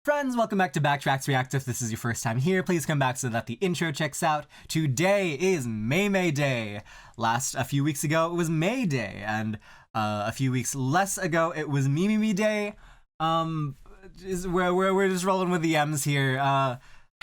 Friends, welcome back to Backtracks React. If this is your first time here, please come back so that the intro checks out. Today is May Day. A few weeks ago, it was May Day, and a few weeks less ago, it was Me Day. We're just rolling with the M's here.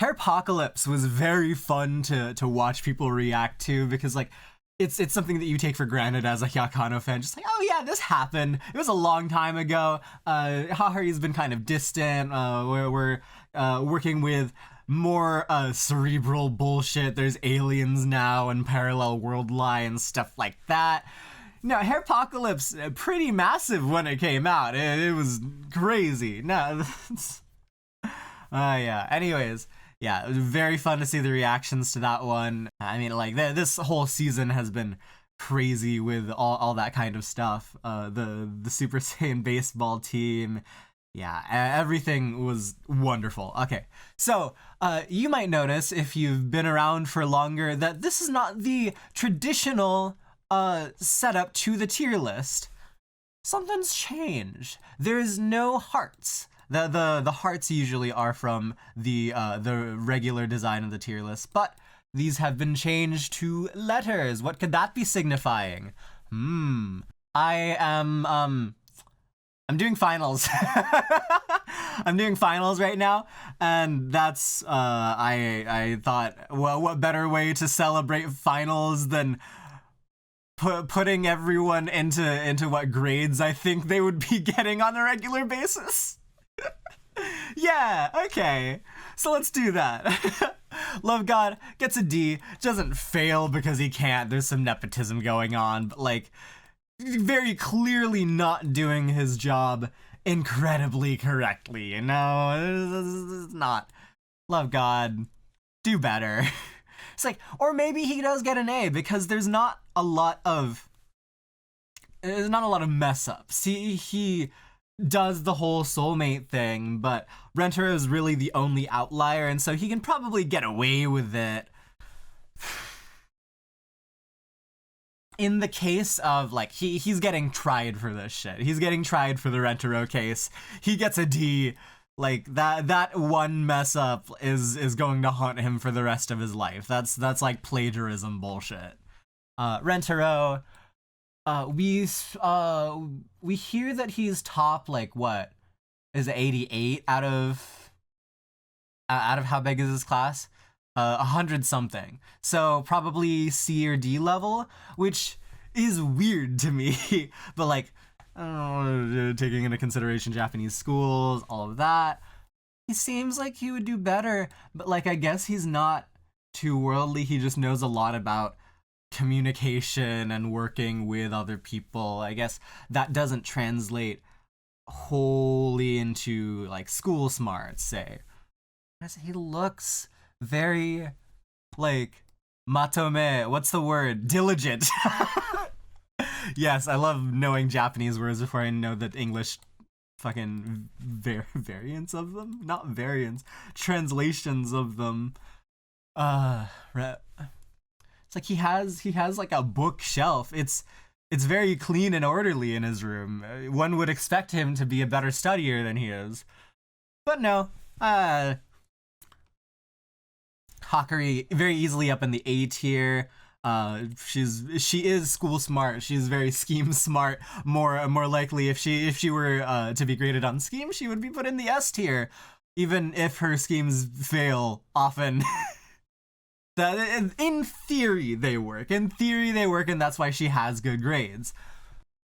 Hairpocalypse was very fun to watch people react to because, like, it's something that you take for granted as a Hyakano fan. Just like, oh yeah, this happened. It was a long time ago. Hahari's been kind of distant. We're working with more cerebral bullshit. There's aliens now and parallel world lines, stuff like that. No, Hairpocalypse, pretty massive when it came out. It was crazy. No, yeah. Anyways. Yeah, it was very fun to see the reactions to that one. I mean, like, this whole season has been crazy with all that kind of stuff. The Super Saiyan baseball team. Yeah, everything was wonderful. Okay, so you might notice, if you've been around for longer, that this is not the traditional setup to the tier list. Something's changed. There's no hearts. The hearts usually are from the regular design of the tier list, but these have been changed to letters. What could that be signifying? I'm doing finals. I'm doing finals right now, and that's I thought, well, what better way to celebrate finals than putting everyone into what grades I think they would be getting on a regular basis. Yeah, okay. So let's do that. Love God gets a D, doesn't fail because he can't. There's some nepotism going on, but, like, very clearly not doing his job incredibly correctly. You know, it's not. Love God, do better. It's like, or maybe he does get an A because there's not a lot of mess ups. He does the whole soulmate thing, but Rentaro is really the only outlier, and so he can probably get away with it. In the case of, like, he's getting tried for this shit. He's getting tried for the Rentaro case. He gets a D. Like, that one mess up is going to haunt him for the rest of his life. That's like plagiarism bullshit. Rentaro, we hear that he's top, like, what is it, 88 out of how big is his class? 100 something. So probably C or D level, which is weird to me. But, like, taking into consideration Japanese schools, all of that, he seems like he would do better. But, like, I guess he's not too worldly. He just knows a lot about communication and working with other people. I guess that doesn't translate wholly into, like, school smarts, say. He looks very, like, matome, what's the word? Diligent. Yes, I love knowing Japanese words before I know the English fucking variants of them? Not variants, translations of them. It's like he has like a bookshelf. It's very clean and orderly in his room. One would expect him to be a better studier than he is. But no. Hakari very easily up in the A tier. She is school smart. She's very scheme smart. More likely, if she were to be graded on scheme, she would be put in the S tier, even if her schemes fail often. That in theory they work. In theory they work, and that's why she has good grades.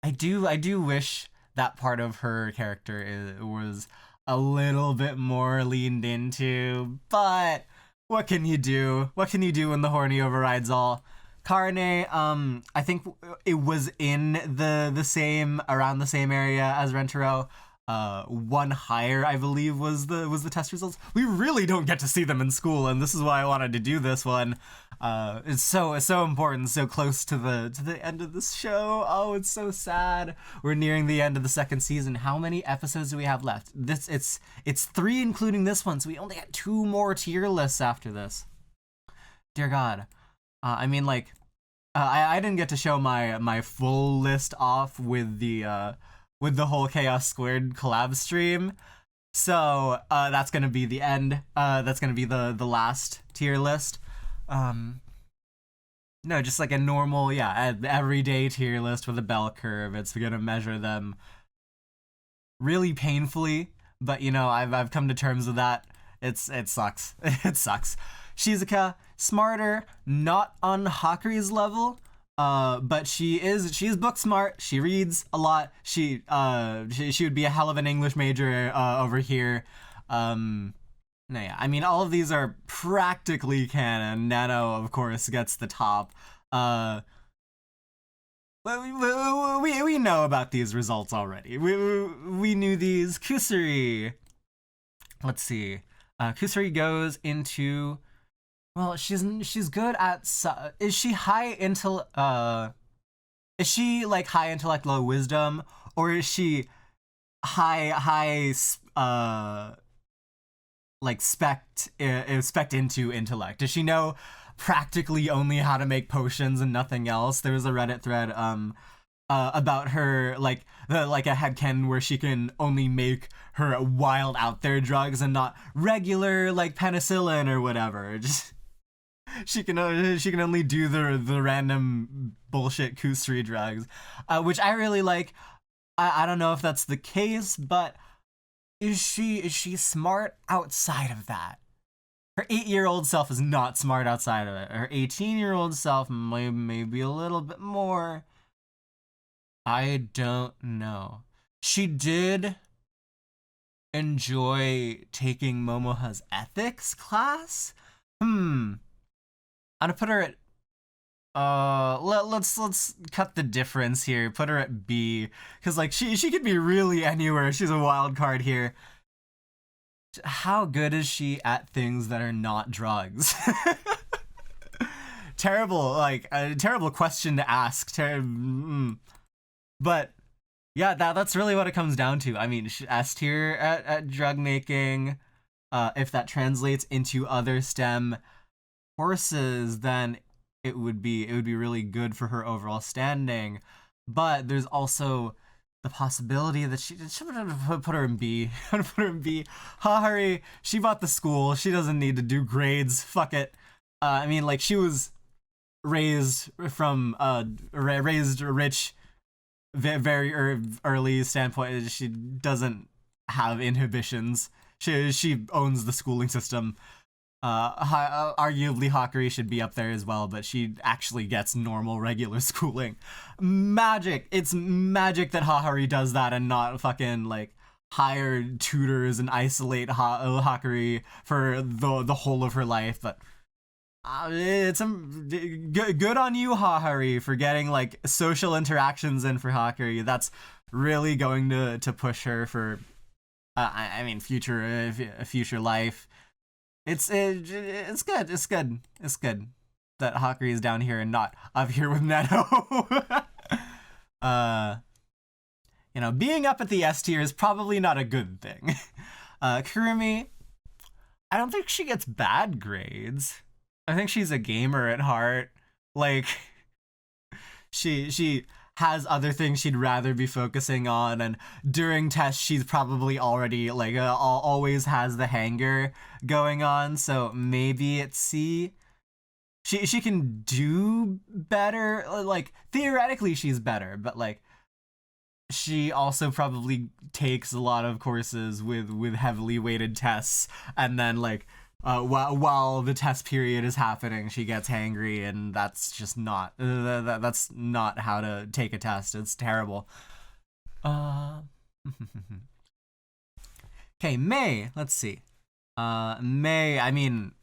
I do wish that part of her character was a little bit more leaned into, but what can you do? What can you do when the horny overrides all? Hakarane, I think it was in around the same area as Rentaro. One higher, I believe, was the test results. We really don't get to see them in school, and this is why I wanted to do this one. It's so important, so close to the end of this show. Oh, it's so sad. We're nearing the end of the second season. How many episodes do we have left? It's 3, including this one, so we only got 2 more tier lists after this. Dear God. I mean, like, I didn't get to show my full list off with the whole Chaos Squared collab stream. So that's gonna be the end. That's gonna be the last tier list. Um, no, just like a normal, yeah, everyday tier list with a bell curve. It's gonna measure them really painfully, but you know, I've come to terms with that. It sucks. It sucks. Shizuka, smarter, not on Hakure's level, but she is book smart. She reads a lot. She would be a hell of an English major over here. No, yeah, I mean all of these are practically canon. Nano, of course, gets the top. Uh, we know about these results already. We knew these. Kusuri. Let's see. Kusuri goes into. Well, she's good at. Is she high intel? Is she like high intellect, low wisdom, or is she high like spec into intellect? Does she know practically only how to make potions and nothing else? There was a Reddit thread about her like a headcanon where she can only make her wild out there drugs and not regular like penicillin or whatever. Just she can only do the random bullshit kusri drugs, which I really like. I don't know if that's the case, but is she smart outside of that? Her 8-year-old self is not smart outside of it. Her 18-year-old self maybe a little bit more. I don't know. She did enjoy taking Momoha's ethics class. I'm gonna put her at let's cut the difference here. Put her at B, because like she could be really anywhere. She's a wild card here. How good is she at things that are not drugs? Terrible, like a terrible question to ask. But yeah, that's really what it comes down to. I mean, S tier at drug making. If that translates into other STEM courses, then it would be really good for her overall standing. But there's also the possibility that she put her in B. Put her in B. Hahari, she bought the school. She doesn't need to do grades. Fuck it. I mean, like she was raised from raised rich, very early standpoint. She doesn't have inhibitions. She owns the schooling system. Arguably Hakari should be up there as well, but she actually gets normal regular schooling. Magic. It's magic that Hahari does that and not fucking like hire tutors and isolate Hakari for the whole of her life. But it's good on you, Hahari, for getting like social interactions in for Hakari. That's really going to push her for I mean future life. It's good. It's good that Hakari is down here and not up here with Neto. Being up at the S tier is probably not a good thing. Kurumi, I don't think she gets bad grades. I think she's a gamer at heart. Like, she has other things she'd rather be focusing on, and during tests she's probably already like always has the hanger going on, so maybe it's C. She can do better, like theoretically she's better, but like she also probably takes a lot of courses with heavily weighted tests, and then like while the test period is happening, she gets hangry, and that's just not that's not how to take a test. It's terrible. Okay, May. Let's see. May. I mean,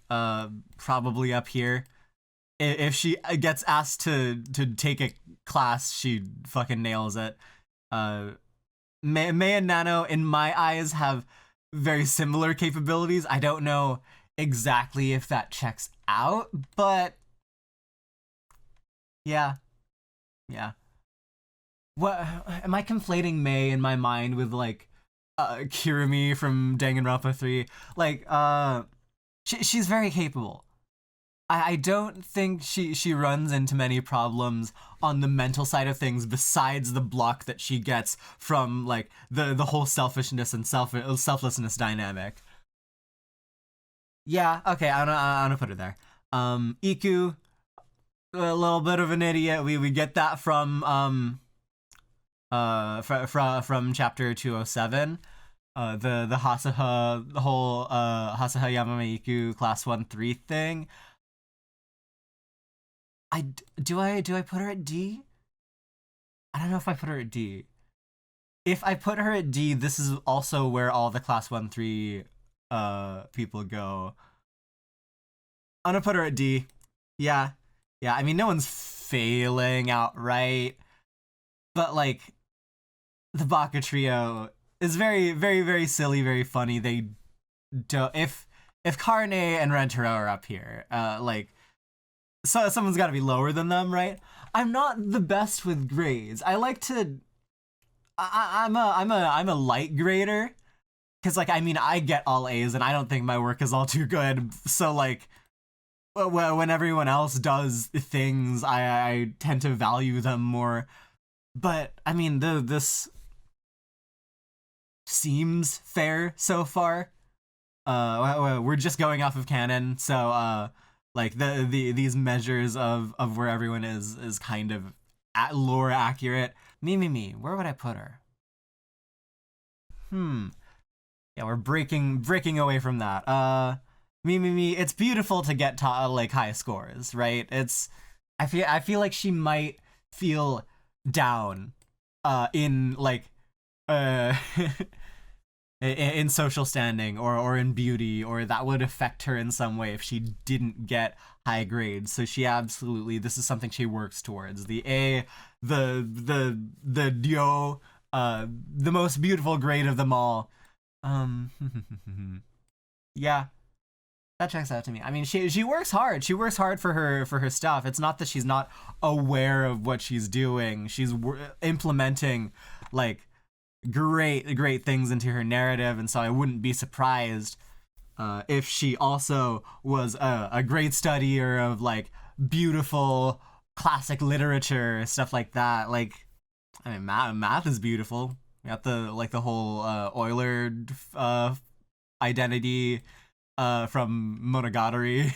probably up here. If she gets asked to take a class, she fucking nails it. May and Nano, in my eyes, have very similar capabilities. I don't know exactly if that checks out, but yeah. What am I conflating May in my mind with like Kirumi from Danganronpa 3? Like she's very capable. I don't think she runs into many problems on the mental side of things besides the block that she gets from like the whole selfishness and selflessness dynamic. Yeah, okay, I'm gonna put her there. Iku, a little bit of an idiot. We get that from from chapter 207. The Hasaha, the whole Hasaha Yamameiku class 1-3 thing. I put her at D? I don't know if I put her at D. If I put her at D, this is also where all the class 1-3 people go. I'm gonna put her at D. Yeah. Yeah, I mean no one's failing outright. But like the Baka trio is very, very, very silly, very funny. They don't if Karne and Rentaro are up here, like so someone's got to be lower than them, right? I'm not the best with grades. I like to. I'm a light grader because like I mean I get all A's and I don't think my work is all too good. So like when everyone else does things, I tend to value them more. But I mean this seems fair so far. We're just going off of canon, so like these measures of where everyone is kind of at lore accurate. Me, where would I put her? Hmm. Yeah, we're breaking away from that. Me. It's beautiful to get like high scores, right? I feel like she might feel down, in like, uh, in social standing or in beauty, or that would affect her in some way if she didn't get high grades. So she absolutely, this is something she works towards. The A, the Dio, the most beautiful grade of them all. Um, yeah, that checks out to me. I mean, she works hard. She works hard for her stuff. It's not that she's not aware of what she's doing. She's implementing like great things into her narrative, and so I wouldn't be surprised if she also was a great studier of like beautiful classic literature, stuff like that. Like, I mean, math is beautiful. We got the like the whole Euler identity from Monogatari.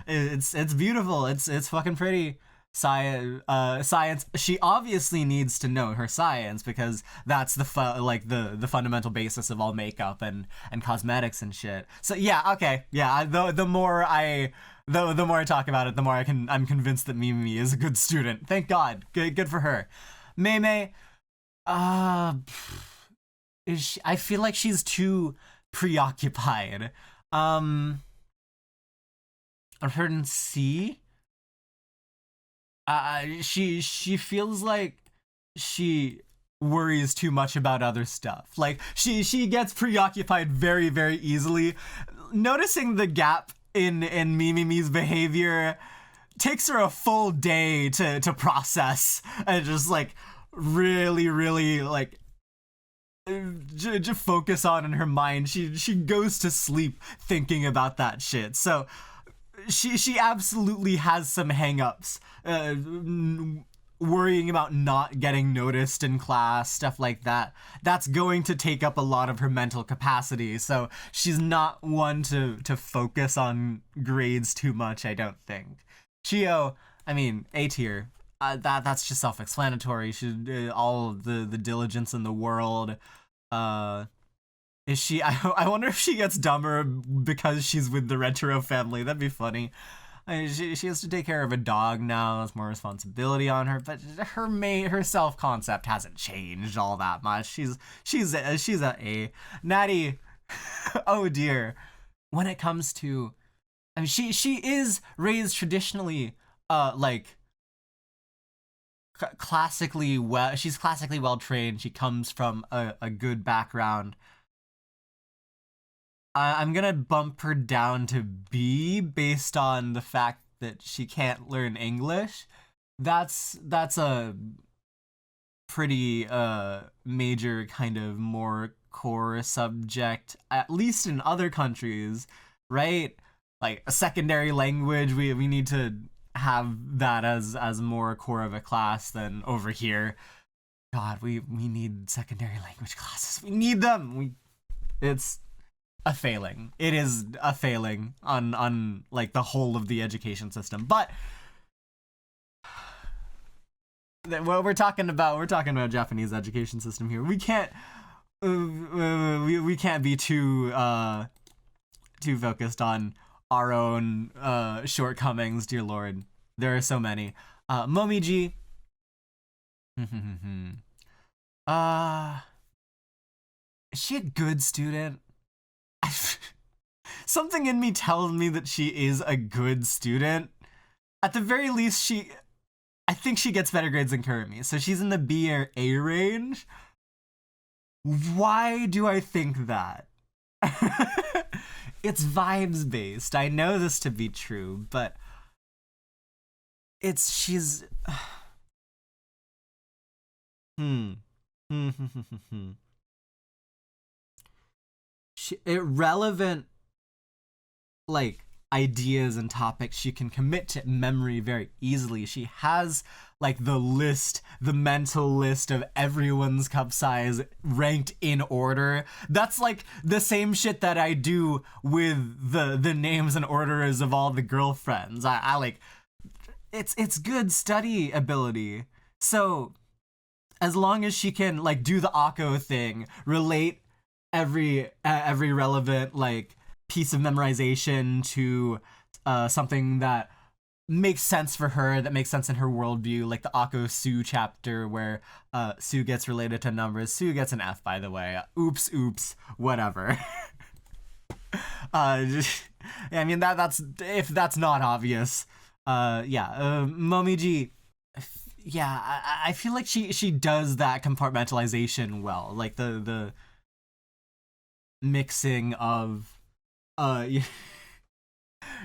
It's beautiful. It's fucking pretty. Science. She obviously needs to know her science because that's like the fundamental basis of all makeup and cosmetics and shit. So yeah, okay, yeah. The more the more I talk about it, the more I'm convinced that Mimi is a good student. Thank God. Good for her. Mei, uh, I feel like she's too preoccupied. I've heard in C. She feels like she worries too much about other stuff. Like she gets preoccupied very easily. Noticing the gap in Mimi's behavior takes her a full day to process and just like really like just focus on in her mind. She goes to sleep thinking about that shit. So she absolutely has some hangups, worrying about not getting noticed in class, stuff like that. That's going to take up a lot of her mental capacity. So she's not one to focus on grades too much, I don't think. Chio, I mean, A tier. That's just self-explanatory. She all of the diligence in the world. Uh, is she? I wonder if she gets dumber because she's with the Retro family. That'd be funny. I mean, she has to take care of a dog now. There's more responsibility on her, but her self concept hasn't changed all that much. She's a A. Natty, oh dear. When it comes to, I mean, she is raised traditionally, like classically well. She's classically well trained. She comes from a good background. I'm gonna bump her down to B based on the fact that she can't learn English. That's a pretty major kind of more core subject, at least in other countries, right? like a secondary language. We need to have that as more core of a class than over here. God, we need secondary language classes. We need them. It's a failing. It is a failing on like the whole of the education system. But what we're talking about Japanese education system here. We can't we can't be too focused on our own shortcomings, dear lord. There are so many. Momiji. Is she a good student? Something in me tells me that she is a good student. At the very least, I think she gets better grades than Kurumi. So she's in the B or A range. Why do I think that? It's vibes based. I know this to be true, but she's irrelevant like ideas and topics she can commit to memory very easily. She has like the mental list of everyone's cup size ranked in order. That's like the same shit that I do with the names and orders of all the girlfriends. I like it's good study ability. So as long as she can like do the Akko thing, relate every relevant like piece of memorization to something that makes sense for her, that makes sense in her worldview, like the Akko Sue chapter where Sue gets related to numbers. Sue gets an F, by the way. Oops, whatever. I mean that's if that's not obvious. Momiji. Yeah, I feel like she does that compartmentalization well, like the mixing of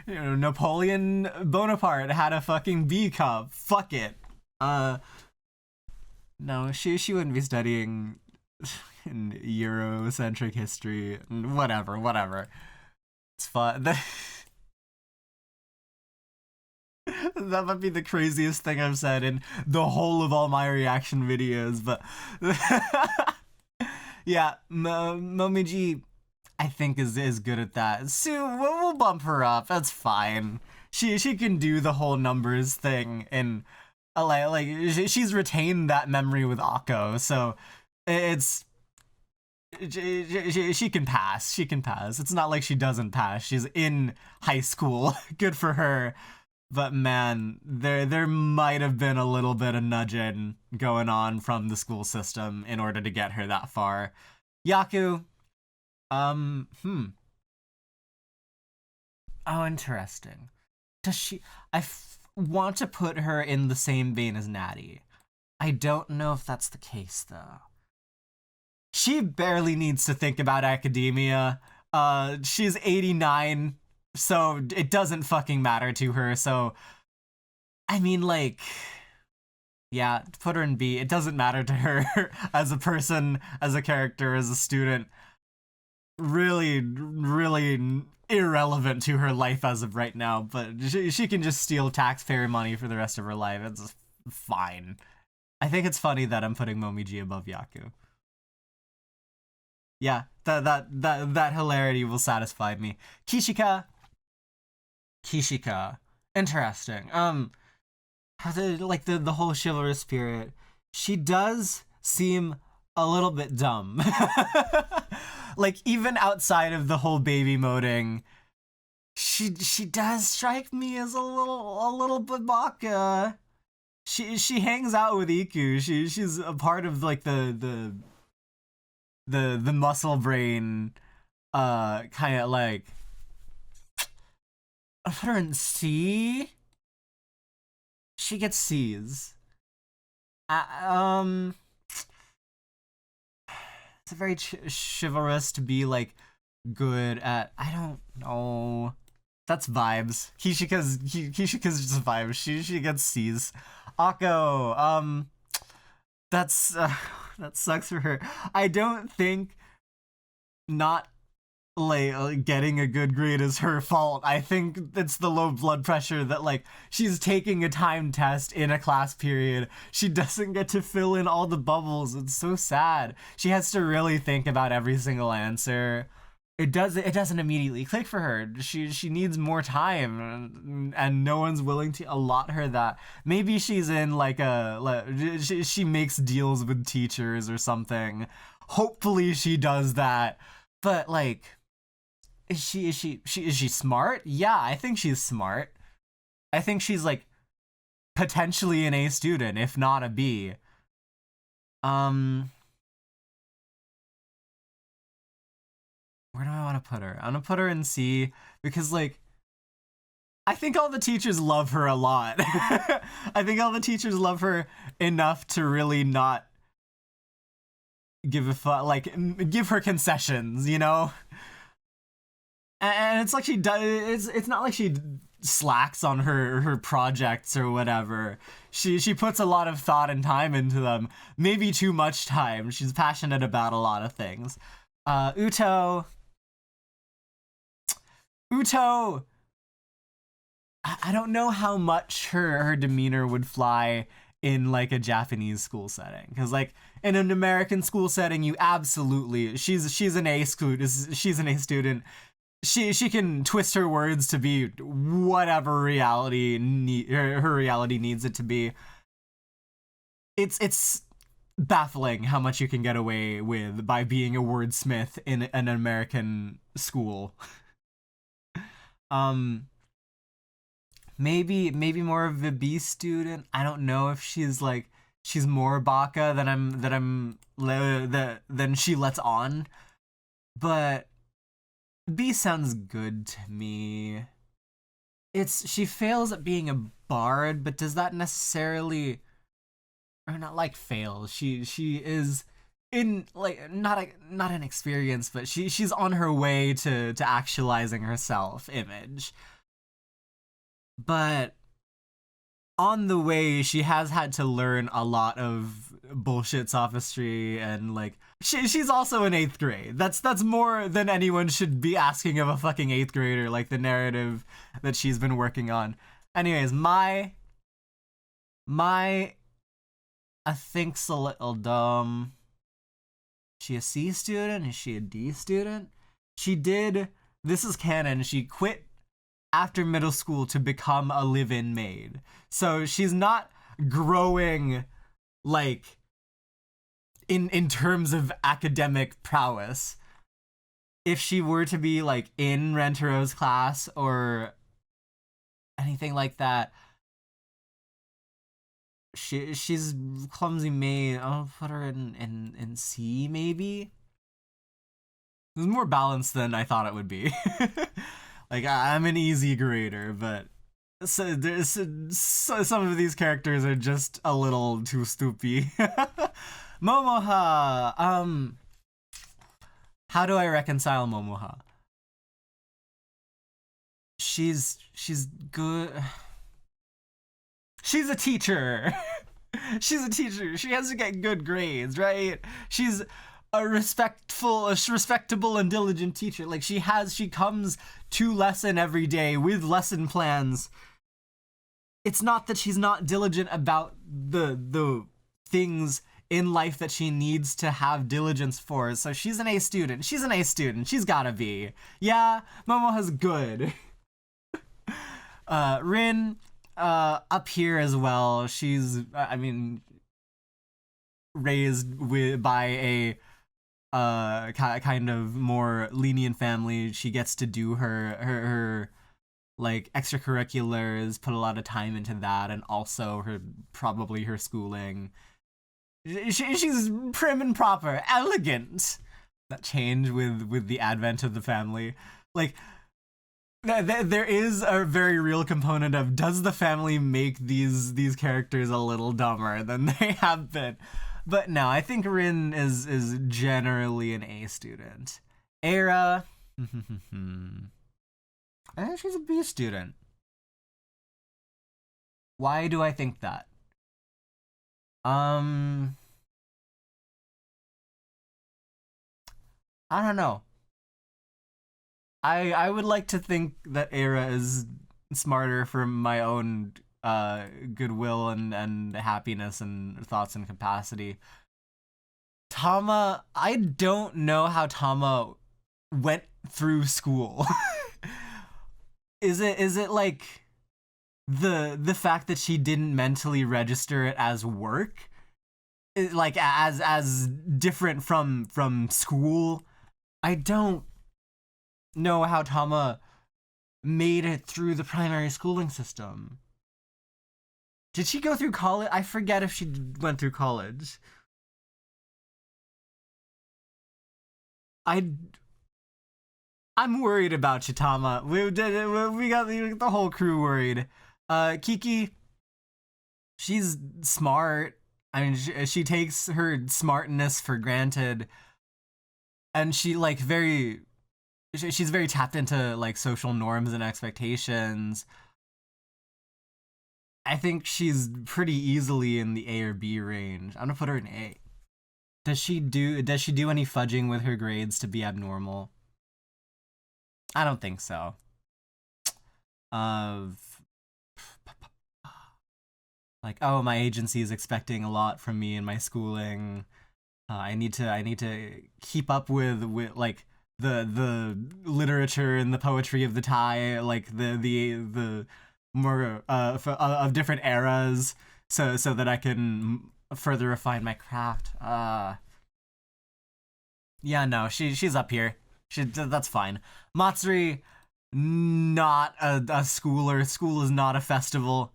Napoleon Bonaparte had a fucking B cup. Fuck it. No, she wouldn't be studying in Eurocentric history. Whatever. It's fun. That might be the craziest thing I've said in the whole of all my reaction videos, but yeah, Momiji, I think is good at that. Sue, we'll bump her up. That's fine. She can do the whole numbers thing, and like she's retained that memory with Akko, so it's she can pass. She can pass. It's not like she doesn't pass. She's in high school. Good for her. But man, there might have been a little bit of nudging going on from the school system in order to get her that far. Yaku, oh, interesting. Does she? Want to put her in the same vein as Natty. I don't know if that's the case though. She barely needs to think about academia. She's 89. So it doesn't fucking matter to her. So, I mean, like, yeah, put her in B. It doesn't matter to her as a person, as a character, as a student. Really, really irrelevant to her life as of right now. But she can just steal taxpayer money for the rest of her life. It's fine. I think it's funny that I'm putting Momiji above Yaku. Yeah, that hilarity will satisfy me. Kishika, interesting. The whole chivalrous spirit. She does seem a little bit dumb. Like even outside of the whole baby moding, she does strike me as a little bit baka. She hangs out with Iku. She's a part of like the muscle brain kind of like I put her in C. She gets C's. It's a very chivalrous to be like good at. I don't know. That's vibes. Kishika's just vibes. She gets C's. Akko. That's that sucks for her. I don't think not getting a good grade is her fault. I think it's the low blood pressure that like she's taking a time test in a class period. She doesn't get to fill in all the bubbles. It's so sad. She has to really think about every single answer. It doesn't immediately click for her. She needs more time, and no one's willing to allot her that. Maybe she's in like she makes deals with teachers or something. Hopefully she does that. But like, is she smart? Yeah, I think she's smart. I think she's like potentially an A student, if not a B. Um, where do I want to put her? I want to put her in C because like I think all the teachers love her a lot. I think all the teachers love her enough to really not give a fuck, like give her concessions, you know? And it's like she does. It's not like she slacks on her projects or whatever. She puts a lot of thought and time into them. Maybe too much time. She's passionate about a lot of things. Uto. Uto. I don't know how much her demeanor would fly in like a Japanese school setting, because like in an American school setting, you absolutely she's an A student. She's an A student. She can twist her words to be whatever her reality needs it to be. It's baffling how much you can get away with by being a wordsmith in an American school. um maybe more of a B student. I don't know if she's more baka than she lets on, but B sounds good to me. It's she fails at being a bard, but does that necessarily or not like fail? She is in like not an experience, but she's on her way to actualizing her self image. But on the way, she has had to learn a lot of bullshit sophistry and like she's also in eighth grade. That's more than anyone should be asking of a fucking eighth grader. Like the narrative that she's been working on. Anyways, my I think's a little dumb. She a C student? Is she a D student? She did. This is canon. She quit after middle school to become a live-in maid. So she's not growing like in terms of academic prowess. If she were to be like in Rentero's class or anything like that, she's clumsy maid. I'll put her in C maybe. It was more balanced than I thought it would be. Like I'm an easy grader, but some of these characters are just a little too stupid. Momoha. How do I reconcile Momoha? She's good. She's a teacher. She's a teacher. She has to get good grades, right? She's a respectable and diligent teacher. Like she comes to lesson every day with lesson plans. It's not that she's not diligent about the things in life that she needs to have diligence for. So she's an A student. She's an A student. She's gotta be. Yeah, Momoha's good. Rin, up here as well. She's, I mean, raised by a kind of more lenient family. She gets to do her like extracurriculars, put a lot of time into that, and also probably her schooling. She's prim and proper, elegant. That change with the advent of the family, like there is a very real component of does the family make these characters a little dumber than they have been. But no, I think Rin is generally an A student. Era, I think she's a B student. Why do I think that? Um, I don't know. I would like to think that Era is smarter for my own goodwill and happiness and thoughts and capacity. Tama, I don't know how Tama went through school. Is it like the fact that she didn't mentally register it as work? Like as different from school? I don't know how Tama made it through the primary schooling system. Did she go through college? I forget if she went through college. I I'm worried about Chitama. We got the whole crew worried. Kiki, she's smart. I mean, she takes her smartness for granted, and she like very she's very tapped into like social norms and expectations. I think she's pretty easily in the A or B range. I'm gonna put her in A. Does she do any fudging with her grades to be abnormal? I don't think so. Uh like, oh, my agency is expecting a lot from me in my schooling. I need to keep up with like the literature and the poetry of the Thai, like the more of different eras, so that I can further refine my craft. Yeah, no, she's up here. That's fine. Matsuri, not a schooler. School is not a festival.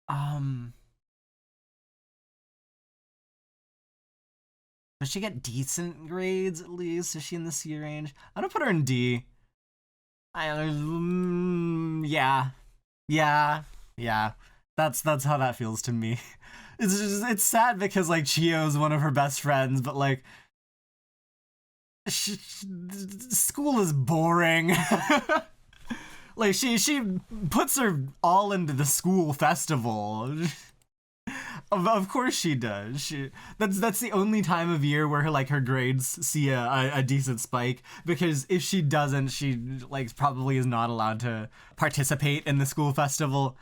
Um, does she get decent grades at least? Is she in the C range? I'm gonna put her in D. Yeah, yeah, yeah. That's how that feels to me. It's sad because like Chio's one of her best friends, but like school is boring. Like she puts her all into the school festival. Of course she does. That's the only time of year where her grades see a decent spike, because if she doesn't, she like probably is not allowed to participate in the school festival.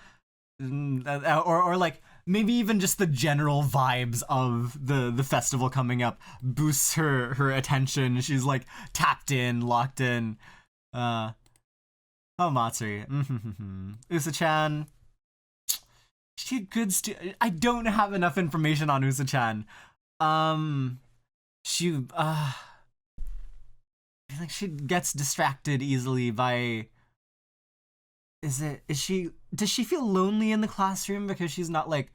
Or like maybe even just the general vibes of the festival coming up boosts her attention. She's like tapped in, locked in. Uh oh, Matsuri. Usa-chan, she a good I don't have enough information on Usa-chan. Um she I think she gets distracted easily by, is she does she feel lonely in the classroom because she's not like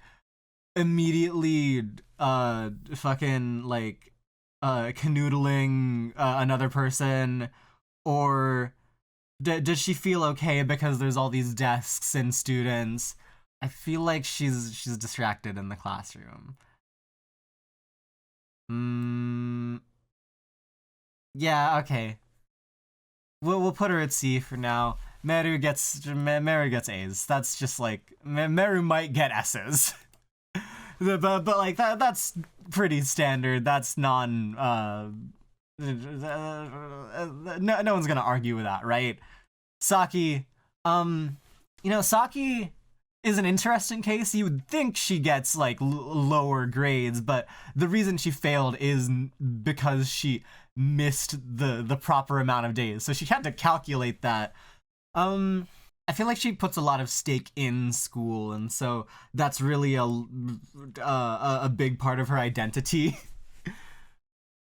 immediately fucking like canoodling another person, or does she feel okay because there's all these desks and students? I feel like she's distracted in the classroom. Mm, yeah, okay. We'll put her at C for now. Meru gets A's. That's just like Meru might get S's. But like that's pretty standard. That's no one's gonna argue with that, right? Saki, Saki is an interesting case. You would think she gets like lower grades, but the reason she failed is because she missed the proper amount of days. So she had to calculate that. I feel like she puts a lot of stake in school, and so that's really a big part of her identity.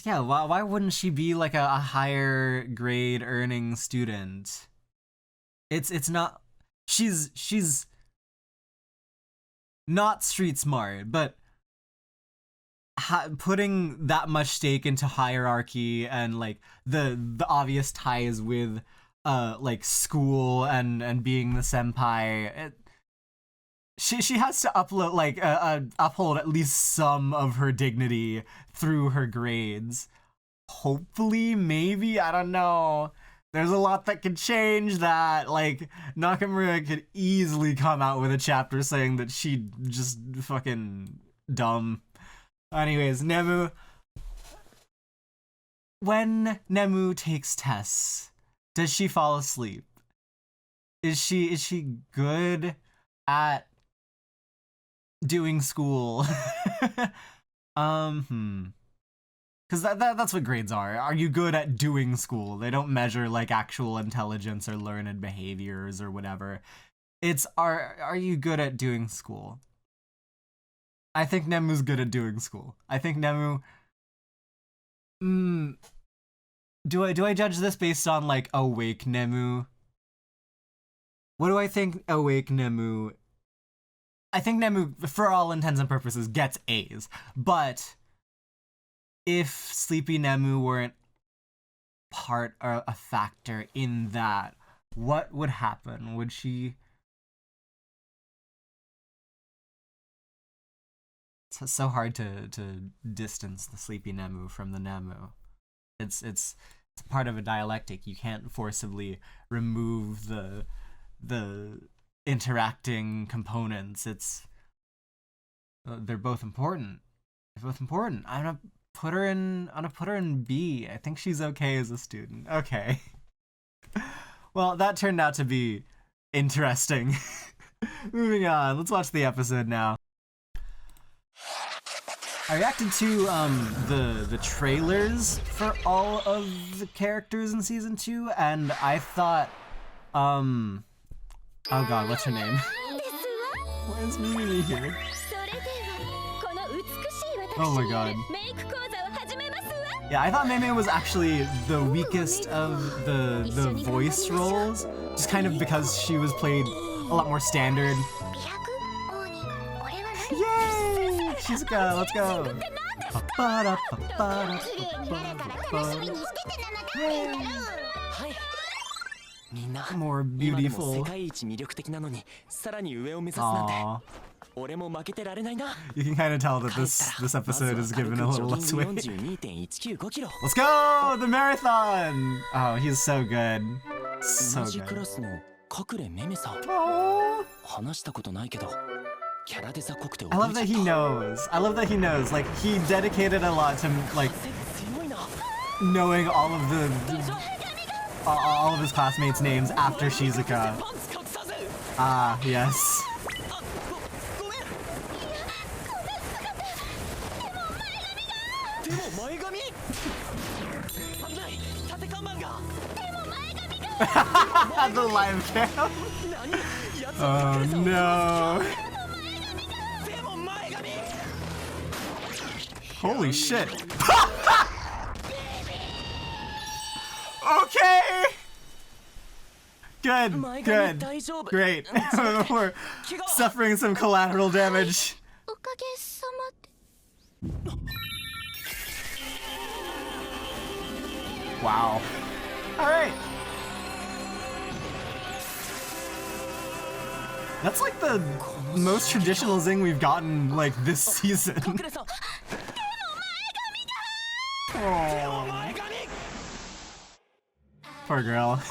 Yeah, why wouldn't she be like a higher grade earning student? It's not, she's not street smart, but putting that much stake into hierarchy and like the obvious ties with like school and being the senpai, she has to upload like uphold at least some of her dignity through her grades. Hopefully, maybe, I don't know. There's a lot that could change that. Like, Nakamura could easily come out with a chapter saying that she just fucking dumb. Anyways, Nemu. When Nemu takes tests, Does she fall asleep? Is she good at doing school? Because that's what grades are. Are you good at doing school? They don't measure like actual intelligence or learned behaviors or whatever. It's are you good at doing school? I think Nemu's good at doing school. I think Nemu. Do I judge this based on like awake Nemu? What do I think awake Nemu? I think Nemu, for all intents and purposes, gets A's. But if Sleepy Nemu weren't part or a factor in that, what would happen? Would she... It's so hard to distance the Sleepy Nemu from the Nemu. It's part of a dialectic. You can't forcibly remove the interacting components. They're both important. I'm gonna put her in B. I think she's okay as a student. Okay. Well, that turned out to be interesting. Moving on. Let's watch the episode now. I reacted to the trailers for all of the characters in season 2, and I thought, oh god, what's her name? Why is Mimi here? Oh my god. Yeah, I thought Meme was actually the weakest of the voice roles, just kind of because she was played a lot more standard. Yay! Shizuka, let's go! More beautiful. Aww. You can kind of tell that this episode is given a little less weight. Let's go! The marathon! Oh, he's so good. So good. Aww. I love that he knows. Like, he dedicated a lot to, like, knowing all of his classmates' names after Shizuka. Ah, yes. The live cam. Oh no. Holy shit. Okay. Good. Great. We're suffering some collateral damage. Wow. Alright. That's like the most traditional Zing we've gotten, like, this season. Aww. Poor girl.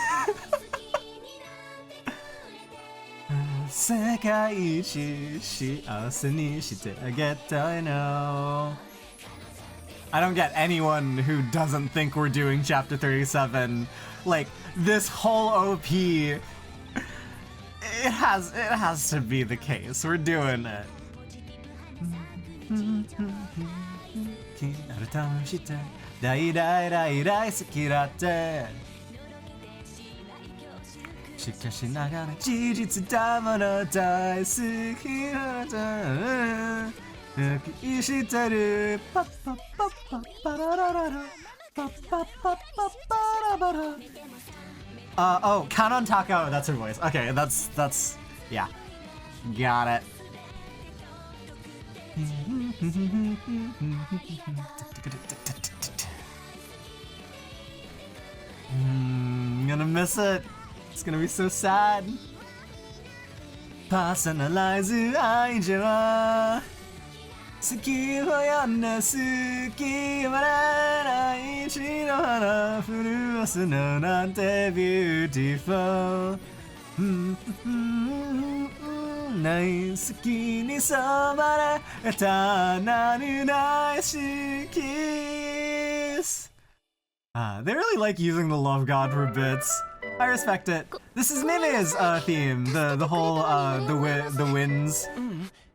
I don't get anyone who doesn't think we're doing chapter 37. Like, this whole OP, it has to be the case. We're doing it. Oh, count on Taco, that's her voice. Okay, that's, yeah. Got it. I'm gonna miss it. It's gonna be so sad. Personalize 愛情は好きを呼んで好きはない血の花震すのなんてビューティフルない好きに染まれたなるないしkiss. They really like using the love god for bits. I respect it. This is Mime's theme. The whole the winds.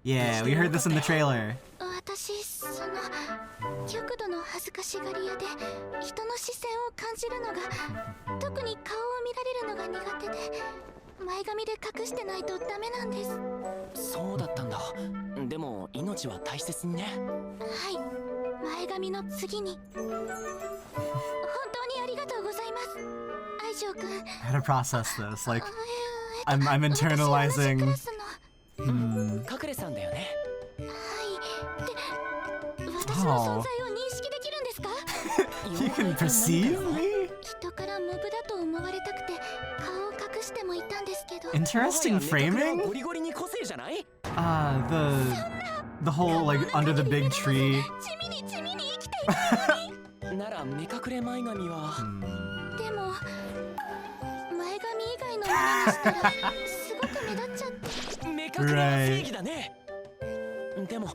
Yeah, we heard this in the trailer. 私その極度の恥ずかしがり屋で人の視線を感じるのが特に顔を見られるのが苦手で前髪で隠してないとダメなんです。そうだったんだ。でも命は大切にね。はい、前髪の次に本当にありがとうございます。愛情くん。I had to process this. Like, I'm internalizing. カクレさんだよね。はい。で、私の存在を認識できるんですか？ You can perceive me? 人からモブだと思われたくて顔を隠してもいたんですけど。Interesting framing? ゴリゴリに個性じゃない？ The whole like under the big tree. 地味に生きていたのに。なら目隠れ前髪は。でも前髪以外のものにしたらすごく目立っちゃって。目隠れは正義だね。でも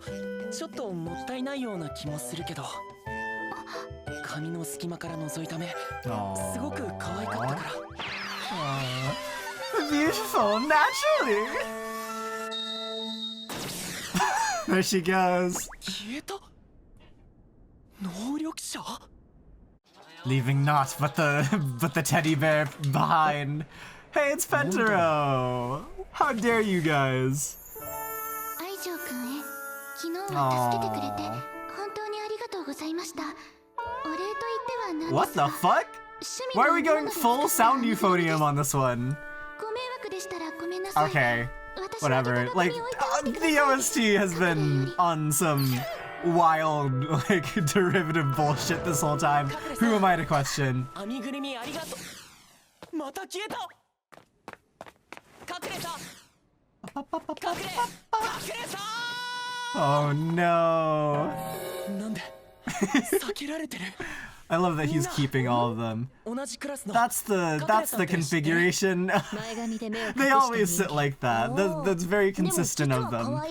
ちょっともったいないような気もするけど。髪の隙間から覗いた目、すごく可愛かったから。Beautiful, naturally. There she goes. 消えた。能力者。Leaving naught but the teddy bear behind. Hey, it's Pentaro. How dare you guys? 愛情くんへ昨日は助けてくれて本当にありがとうございました。お礼と言っては何ですが。 What the fuck? Why are we going full sound euphonium on this one? ご迷惑でしたらごめんなさい。 Okay, whatever. Like, the OST has been on some wild, like, derivative bullshit this whole time. Who am I to question? 編みぐるみありがとう。また消えた。隠れた。隠れた。 Oh no. なんで避けられてる。 I love that he's keeping all of them. That's the configuration. They always sit like that. That's very consistent of them.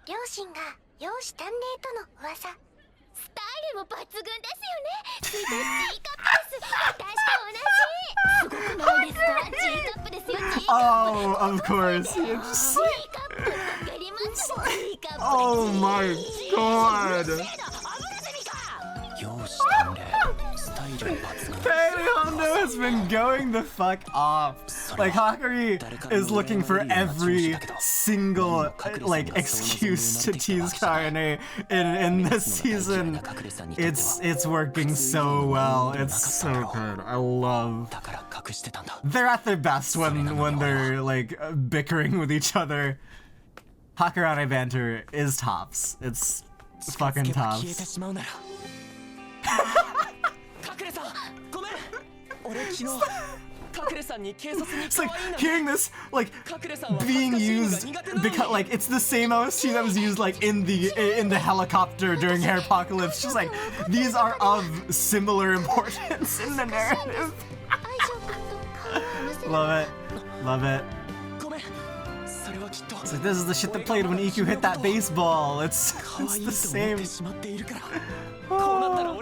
両親が容姿端麗との噂。スタイルも抜群ですよね。ついて G カップです。私と同じ。すごくないですか？ G カップですよ。G カップ。 Oh, of course. G カップわかります。G カップ。 Oh my god. Hey, Hondo has been going the fuck off. Like, Hakari is looking for every single, like, excuse to tease Karane in this season. It's working so well. It's so good. I love... They're at their best when they're, like, bickering with each other. Hakarane banter is tops. It's fucking tops. It's like hearing this, like, being used because, like, it's the same OST that was used, like, in the helicopter during Hairpocalypse. Just like, these are of similar importance in the narrative. Love it. Love it. It's like, this is the shit that played when Iku hit that baseball. It's the same. Oh.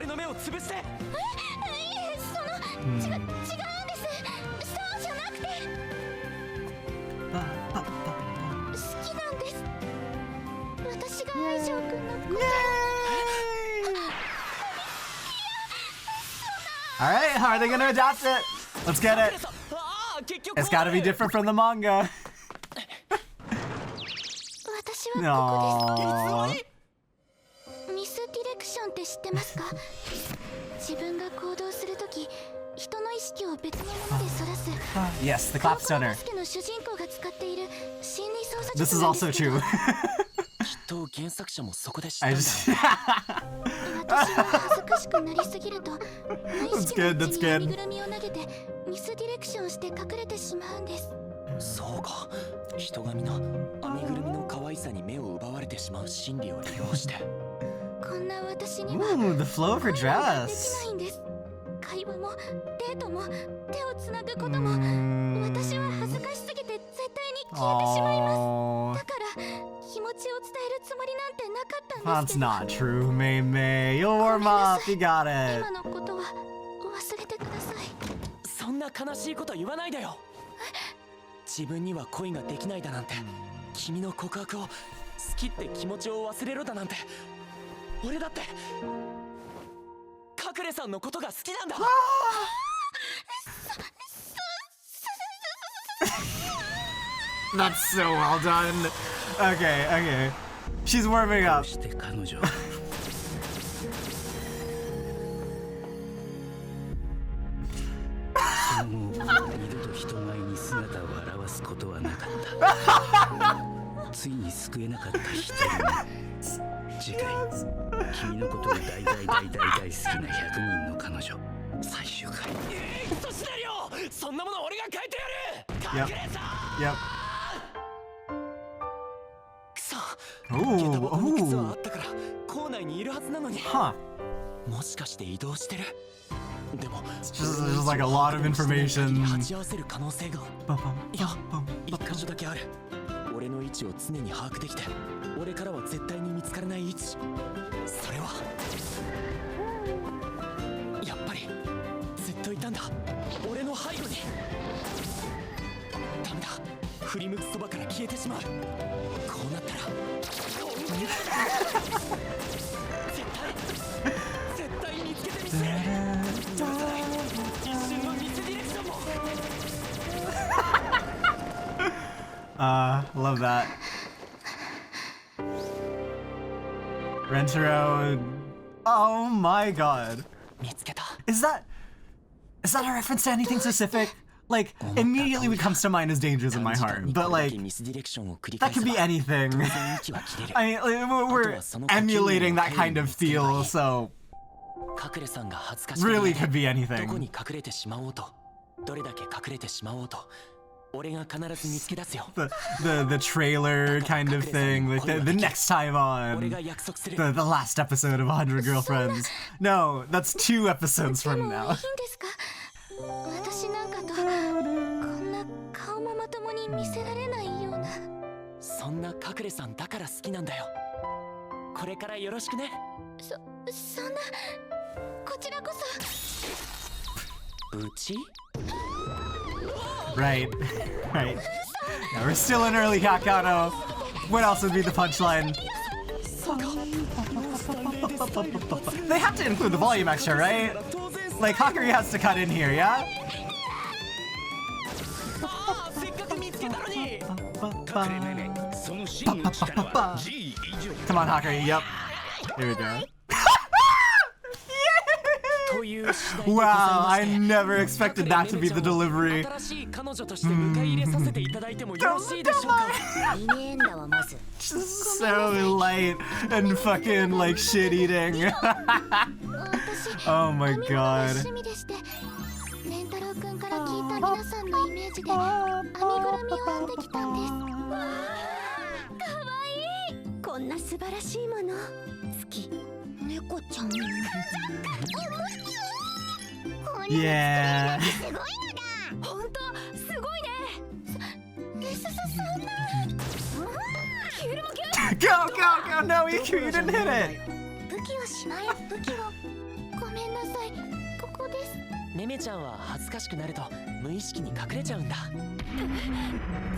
Alright, how are they gonna adapt it? Let's get it. It's gotta be different from the manga. No. Yes, the clapstoner. This is also true. I just... That's good, that's good. そうか。人がみな編みぐるみの可愛さに目を奪われてしまう心理を利用して。Ooh, the flow of her dress. 会話もデートも手をつなぐことも私は恥ずかしすぎて絶対に消えてしまいます。だから気持ちを伝えるつもりなんてなかったんですけど。 That's not true, Mei. You'll warm up. You got it. 今のことは忘れてください。そんな悲しいこと言わないでよ。自分には恋ができないだなんて、君の告白を好きって気持ちを忘れろだなんて、俺だってカクレさんのことが好きなんだ。That's so well done. Okay, okay. She's warming up. ついに救えなかった人に次回君のことが大好きな100人の彼女最終回。クソシナリオ、そんなもの俺が変えてやる。カクレさん。Yep. くそ。下駄箱の靴はあったから校内にいるはずなのに。Huh. もしかして移動してる。でも It's just like a lot of information. 鉢合わせる可能性が。いや、一箇所だけある。俺の位置を常に把握できて、俺からは絶対に見つからない位置。それはやっぱりずっといたんだ、俺の背後に。ダメだ、振り向くそばから消えてしまう。こうなったら絶対見つけてみせる。許さない一瞬のミスディレクションも。Love that. Rentaro. Oh my god. 見つけた。Is that a reference to anything specific? Like, immediately what comes to mind is Dangers in My Heart, but like, that could be anything. I mean, we're emulating that kind of feel, so really could be anything. どこに隠れてしまおうと、どれだけ隠れてしまおうと、俺が必ず見つけ出すよ。The trailer kind of thing, like the next time on, the last episode of 100 Girlfriends. No, that's 2 episodes from now. 私なんかとこんな顔もまともに見せられないような。そんなカクレさんだから好きなんだよ。これからよろしくね。そんな、こちらこそ。うちRight, right. Yeah, we're still in early Kakano. What else would be the punchline? They have to include the volume extra, right? Like, Hakari has to cut in here, yeah? Come on, Hakari, yep. Here we go. Wow, I never expected that to be the delivery. Just so light and fucking like shit eating. Oh my god. レンタロウ君から聞いた皆さんのイメージで編みぐるみを編んできたんです。かわいい。こんな素晴らしいもの好き。猫ちゃん。Yeah. すごいのだ。本当すごいね。そんな。Go! No, you didn't hit it. 武器をしまえ。武器を。ごめんなさい。ここです。メメちゃんは恥ずかしくなると無意識に隠れちゃうんだ。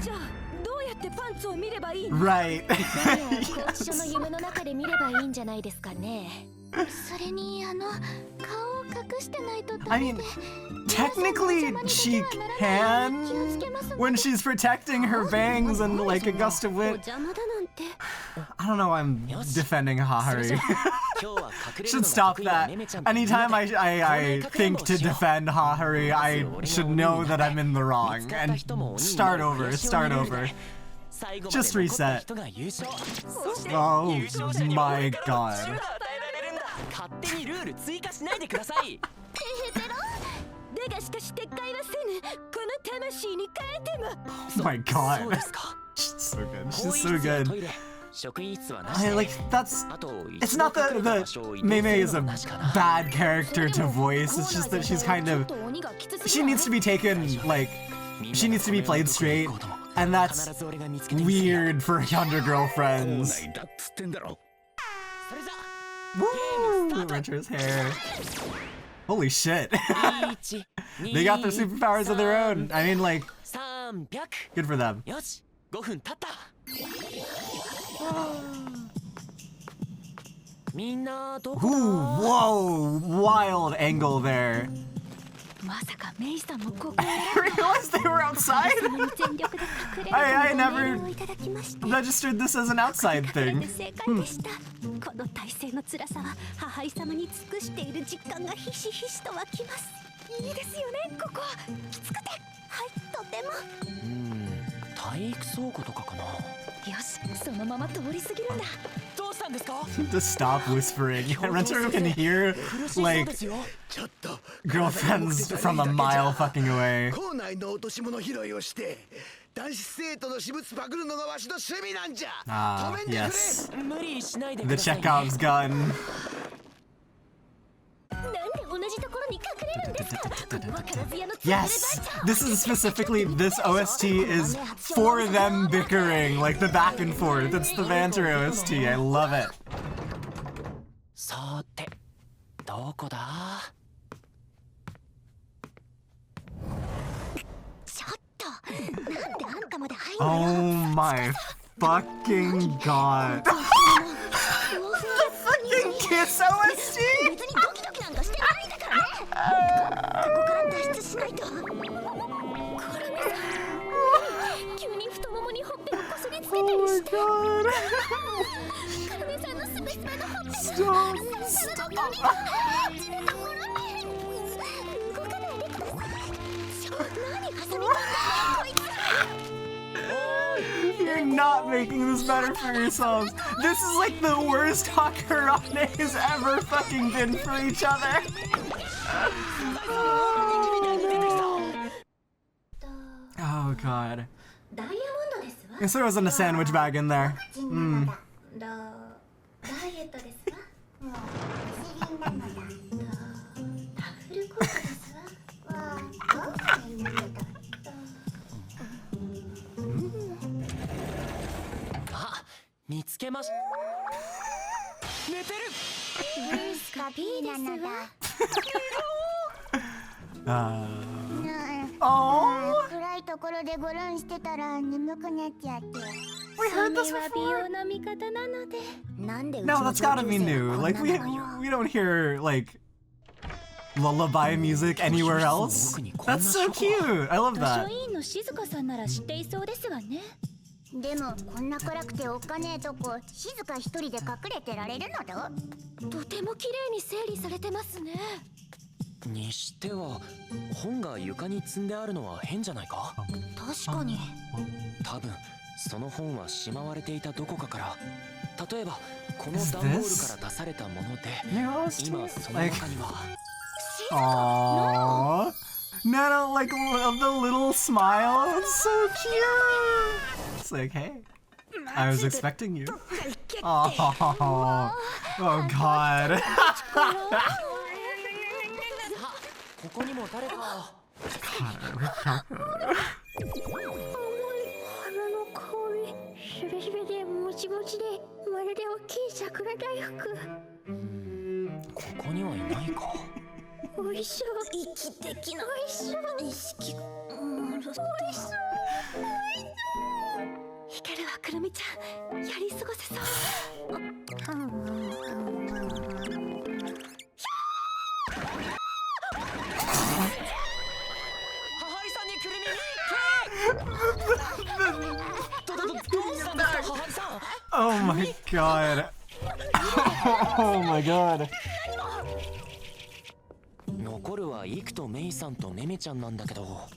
じゃあどうやってパンツを見ればいいの？ Right. 拘置所の夢の中で見ればいいんじゃないですかね。それに顔を隠してないとダメで。Technically, she can when she's protecting her bangs and like a gust of wind. I don't know. I'm defending Hahari. Should stop that. Anytime I think to defend Hahari, I should know that I'm in the wrong and start over. Just reset. Oh my god. 勝手にルール追加しないでください。だがしかし撤回はせぬ。この魂に変えても。Oh my god. そうですか。 She's so good. She's so good. 職員室はなし。 Like that's. It's not that Mei is a bad character to voice. It's just that she's kind of. She needs to be taken like. She needs to be played straight, and that's weird for younger girlfriends. Woo! Renter's hair. Holy shit. They got their superpowers of their own. I mean, like, good for them. よし、5分経った。みんなどこだ？ Ooh, whoa, wild angle there. まさかメイさんもここ I realized they were outside. 全力で隠れ I る never をいただきまして registered this as an outside 隠れ thing. て正解でした、この体勢の辛さは母井様に尽くしている実感がひしひしと湧きます。いいですよね、ここきつくて、はい、とても。体育倉庫とかかな。よし、そのまま通り過ぎるんだ。どうしたんですか？ To stop whispering. Rentaro can hear, like, girlfriends from a mile fucking away. 校内の落とし物拾いをして男子生徒の私物パクるのがわしの趣味なんじゃ。 Ah, 止めんでくれ。 yes. 無理しないでく The ださいね。 Chekhov's gun. なんで同じところに隠れるんですか。これはカラズヤの Yes! This is specifically, this OST is for them bickering, like the back and forth. It's the banter OST. I love it. さて、どこだ？ちょっと、なんであんたまで入ん Oh のよ。 my fucking god. The fucking Kiss OST? 別にドキドキなんかしてないんだからね。ここから脱出しないと。コラメさん、急に太ももにほっぺをこすりつけたりして。カラメさんのすべすべのほっぺが Stop. 動かないでください。何挟み込んだのこいつ。 You're not making this better for yourselves. This is like the worst hakaranes ever fucking been for each other. Oh god. ダイヤモンドですわ。 Guess there wasn't a sandwich bag in there. ダイエットですわ。もうセリンなのだ。ダブルコークですわ。わあ、どうになってた。あ、見つけました。寝てる。スカピーなのだ。Oh. 暗いところでゴロンしてたら眠くなっちゃって。 We heard this それは美 before. 容の味方なので。なんでうち No, の that's gotta be 上級生 new. はこん Like な we のよ。 we don't hear like lullaby music anywhere else. That's so cute. I love 図 that. 書委員の静香さんなら知っていそうですわね。でもこんな暗くておっかねえとこ静香一人で隠れてられるのだ。とても綺麗に整理されてますね。にしては、本が床に積んであるのは変じゃないか？確かに。多分その本はしまわれていたどこかから、例えばこの段ボールから出されたもので、今その中には。 Aww. Nana, like the little smile. It's so cute. It's like, hey, I was expecting you. Oh, oh God. ここにも誰か。鼻の香り、しべしべでもちもちで、まるで大きい桜大福。ここにはいないか。おいしそう。息的な。おいしそう。意識が。おいしそう。おいしそう。いけるわ、くるみちゃん。やり過ごせそう。母井さんにくるみに行け。どうしたんですか、母井さん。 Oh my God. Oh my God. 残るはイクとメイさんとメメちゃんなんだけど。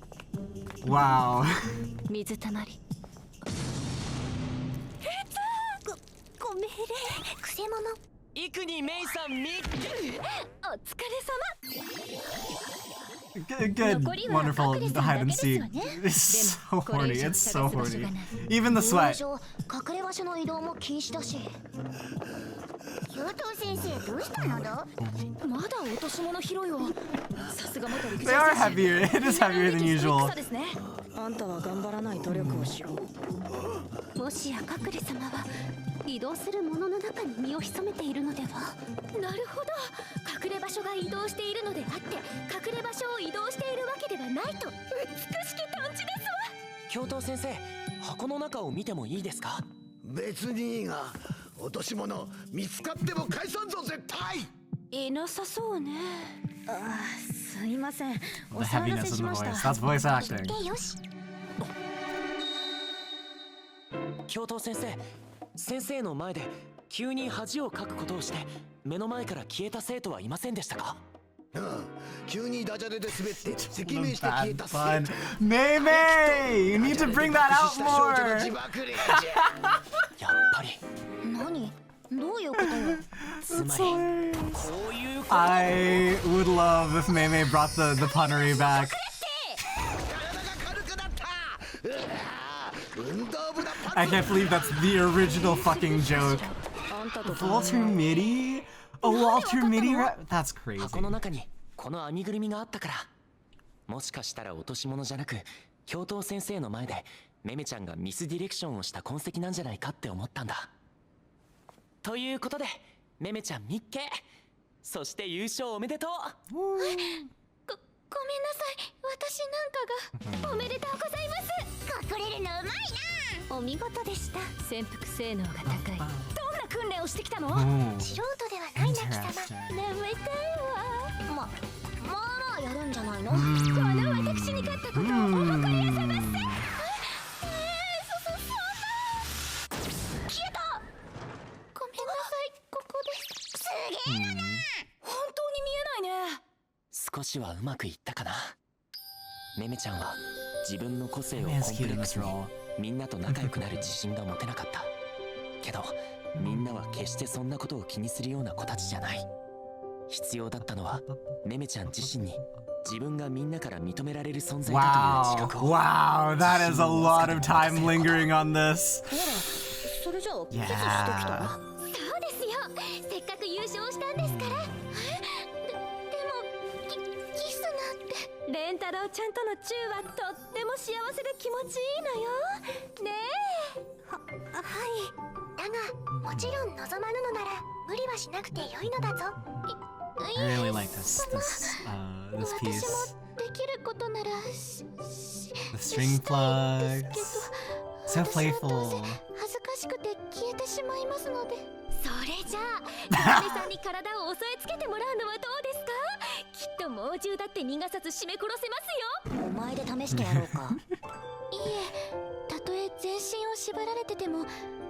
Wow. 水たまり。ご命令。くせ者。イクにメイさん見っけ。お疲れ様。 Good, wonderful hide and seek. It's so horny. It's so horny. Even the sweat. 隠れ場所の移動も禁止だし。教頭先生どうしたのだ。まだ落とし物拾いを。さすが元陸上選手。 They are heavier. It is heavier than usual. あんたは頑張らない努力をしろ。もしや隠れ様は移動するものの中に身を潜めているのでは。なるほど、隠れ場所が移動しているのであって隠れ場所を移動しているわけではないと。美しき探知ですわ。教頭先生、箱の中を見てもいいですか？別にいいが、落とし物見つかっても返さんぞ絶対。いなさそうね。すいません、 The お騒が heaviness せ of し the まし voice. た。 That's voice acting. でよし。教頭先生、先生の前で急に恥をかくことをして目の前から消えた生徒はいませんでしたか？うん、急にダジャレで滑って赤面して消え Bad た pun. Mei, you need to bring that out 少女の more. 自爆霊じゃ。やっぱり。何、どういうことよ。つまりこういうこと。 I would love if Mei brought the punnery back. 体が軽くなった。運動部だ。 I can't believe that's the original fucking joke. あんたと Walter Mitty? A Walter Mitty rap? That's crazy. 箱の中にこの編みぐるみがあったから。もしかしたら落とし物じゃなく教頭先生の前でめめちゃんがミスディレクションをした痕跡なんじゃないかって思ったんだ。ということでめめちゃんみっけ、そして優勝おめでとう。ごめんなさい、私なんかが。おめでとうございます。隠れるのうまいな。お見事でした。潜伏性能が高い。どんな訓練をしてきたの？ Ooh. 素人ではないな貴様。 Interesting. 眠いたいわ。まあやるんじゃないの。この私に勝ったことをお誇りなさませ。消えた。ごめんなさい、ここです。すげえな。本当に見えないね。少しはうまくいったかな。めめちゃんは自分の個性をコン Man's プ cute レ in ック this スに role. みんなと仲良くなる自信が持てなかったけど、みんなは決してそんなことを気にするような子たちじゃない。必要だったのはめめちゃん自身に自分がみんなから認められる存在だという Wow. 自覚を。 Wow, that is a lot of time lingering on this. ほら、それじゃあキスしてきたら。そうですよ、せっかく優勝したんですから。キスなんて。レンタロウちゃんとのチューはとっても幸せで気持ちいいのよ。ねえ。はい。だが、もちろん望まぬのなら無理はしなくてよいのだぞ。I really like this piece. 私もできることなら The string plug. So playful. 恥ずかしくて消えてしまいますので。それじゃあカエさんに体を押さえつけてもらうのはどうですか？きっと猛獣だって逃がさず締め殺せますよ。お前で試してやろうか。いいえ、たとえ全身を縛られてても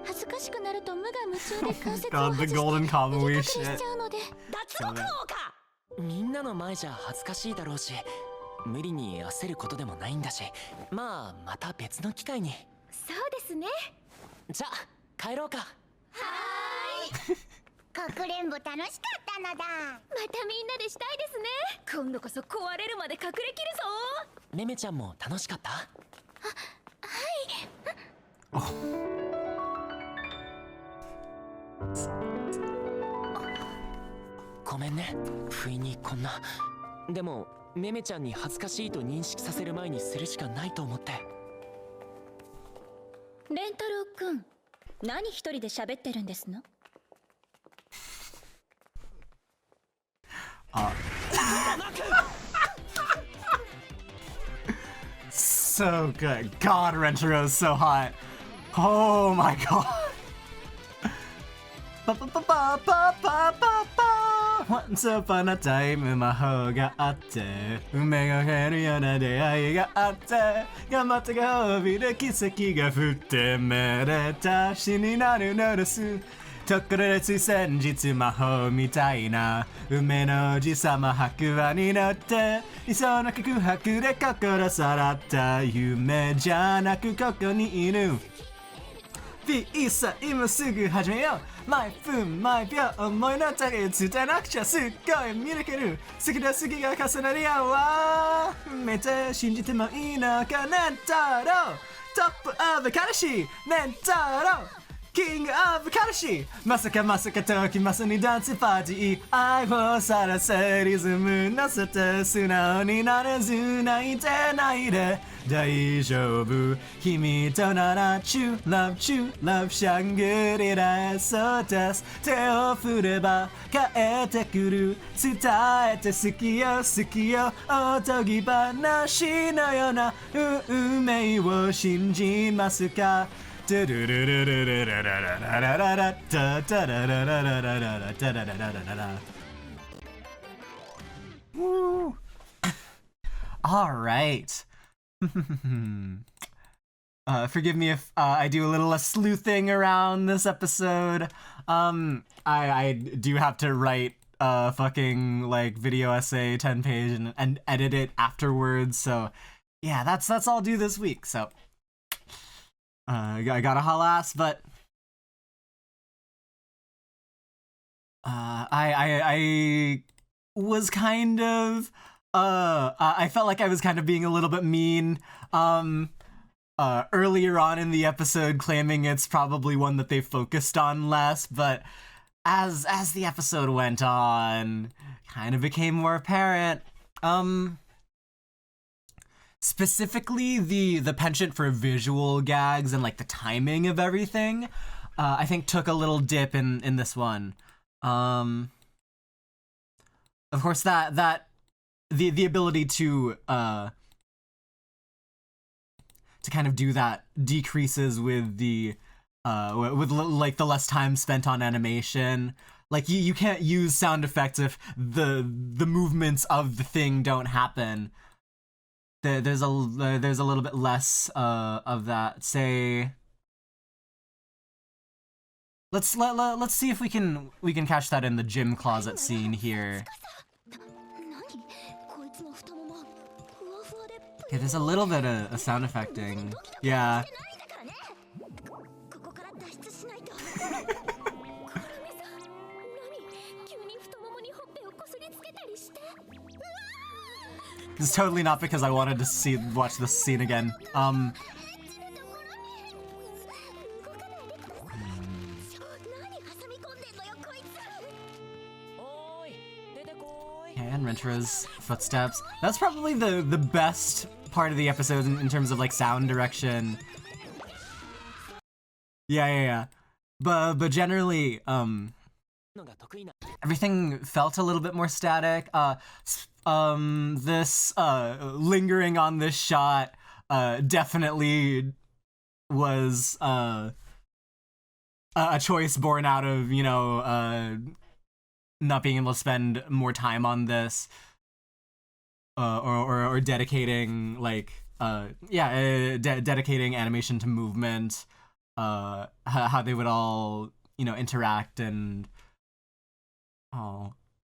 恥ずかしくなると無我夢中で関節を God, 外 the して golden 逃 combo げ隠 we れし shit. ちゃうので。脱獄王か。みんなの前じゃ恥ずかしいだろうし、無理に焦ることでもないんだし、まあまた別の機会に。そうですね。じゃあ帰ろうか。はーい。かくれんぼ楽しかったのだ。またみんなでしたいですね。今度こそ壊れるまで隠れきるぞ。めめちゃんも楽しかった？ごめんね、不意にこんな。でもめめちゃんに恥ずかしいと認識させる前にするしかないと思って。レンタロウくん、何一人で喋ってるんですのSo good. God, Rentaro is so hot. Oh my god. Once upon a time 魔法があって夢が減るような出会いがあって頑張ってご褒美で奇跡が降ってめでたしになるのですところでつい先日魔法みたいな梅の王子様白馬に乗って理想の告白で心さらった夢じゃなくここにいるいっさ今すぐ始めよう毎分毎秒思いの丈伝えなくちゃすっごいミラクル好きだ好きが重なり合うわめっちゃ信じてもいいのかねんたろトップオブ彼氏ねんたろ King of Karashi! Masaka masaka tokimasu ni dansu party. I will sarase rizumu nasete sunao ni narezu naite naide. Daijoubu, kimi to nara true love, shangri-la so desu. Te o fureba kaete kuru, tsutaete suki yo, otogi banashi no yona umei wo shinjimasu ka. Woo. All right. Forgive me if I do a little less sleuthing around this episode. I do have to write a fucking like video essay 10-page and edit it afterwards. So yeah, that's all I'll do this week. So I gotta haul ass, but I was kind of I felt like I was kind of being a little bit mean earlier on in the episode, claiming it's probably one that they focused on less, but as the episode went on, kind of became more apparent. Specifically the penchant for visual gags and like the timing of everything, I think took a little dip in this one. Of course that the ability to kind of do that decreases with the like the less time spent on animation. Like you can't use sound effects if the movements of the thing don't happen. There's a little bit less of that. Say, let's see if we can catch that in the gym closet scene here. Okay, there's a little bit of sound effecting. Yeah. It's totally not because I wanted to watch this scene again. And Rentaro's footsteps. That's probably the best part of the episode in terms of like sound direction. Yeah. But generally, everything felt a little bit more static. This lingering on this shot definitely was a choice born out of, you know, not being able to spend more time on this, or dedicating like dedicating animation to movement, how they would all, you know, interact. And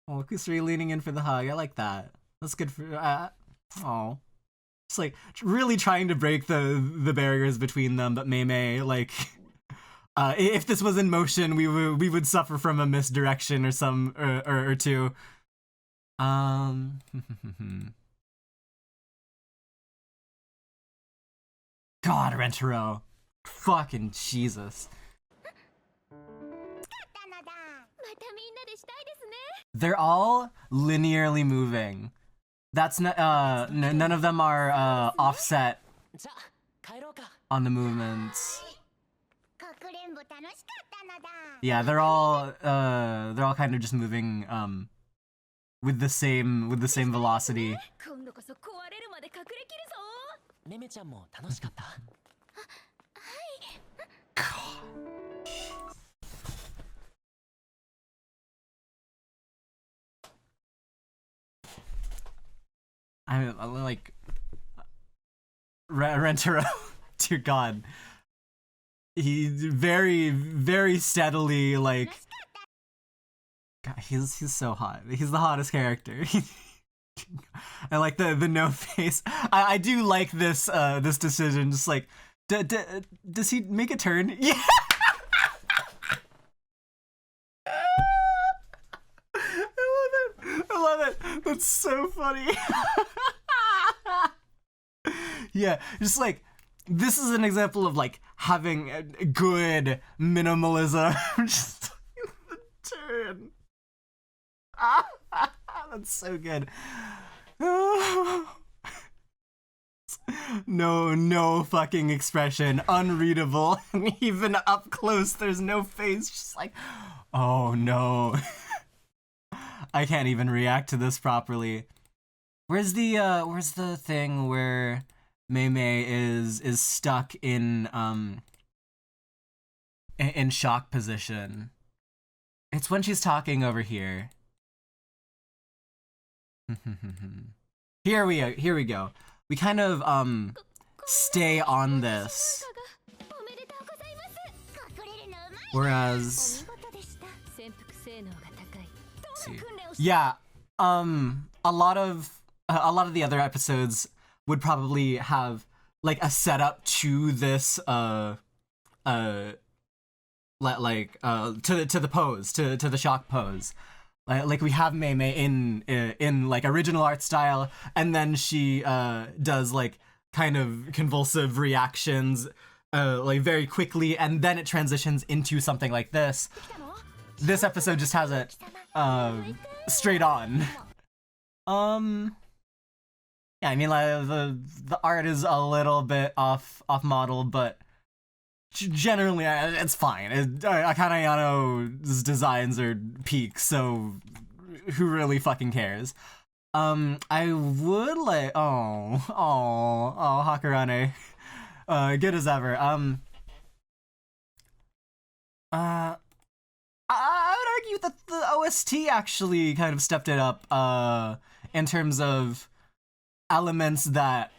Kusuri leaning in for the hug. I like that. That's good for just like really trying to break the barriers between them. But Mei, like, if this was in motion, we would suffer from a misdirection or some or two. God, Rentaro, fucking Jesus. They're all linearly moving. That's not none of them are offset on the movements. Yeah, they're all kind of just moving with the same velocity. I like Rentaro. Dear God, he very, very steadily, like, God, he's so hot. He's the hottest character. I like the no face. I do like this this decision. Just like, does he make a turn? Yeah. I love it. That's so funny. Yeah, just like this is an example of like having a good minimalism. Just the turn. That's so good. No fucking expression, unreadable. And even up close, there's no face. Just like, oh no. I can't even react to this properly. Where's the thing where Mei Mei is stuck in shock position? It's when she's talking over here. Here we go. We kind of stay on this. Whereas yeah, a lot of the other episodes would probably have like a setup to this to the pose, to the shock pose. Like we have Mei Mei in like original art style, and then she does like kind of convulsive reactions like very quickly, and then it transitions into something like this. This episode just has it straight on. Yeah, I mean, like the art is a little bit off model, but generally it's fine. Akane Yano's designs are peak, so who really fucking cares? I would like Hakarane, good as ever. I would argue that the OST actually kind of stepped it up in terms of elements that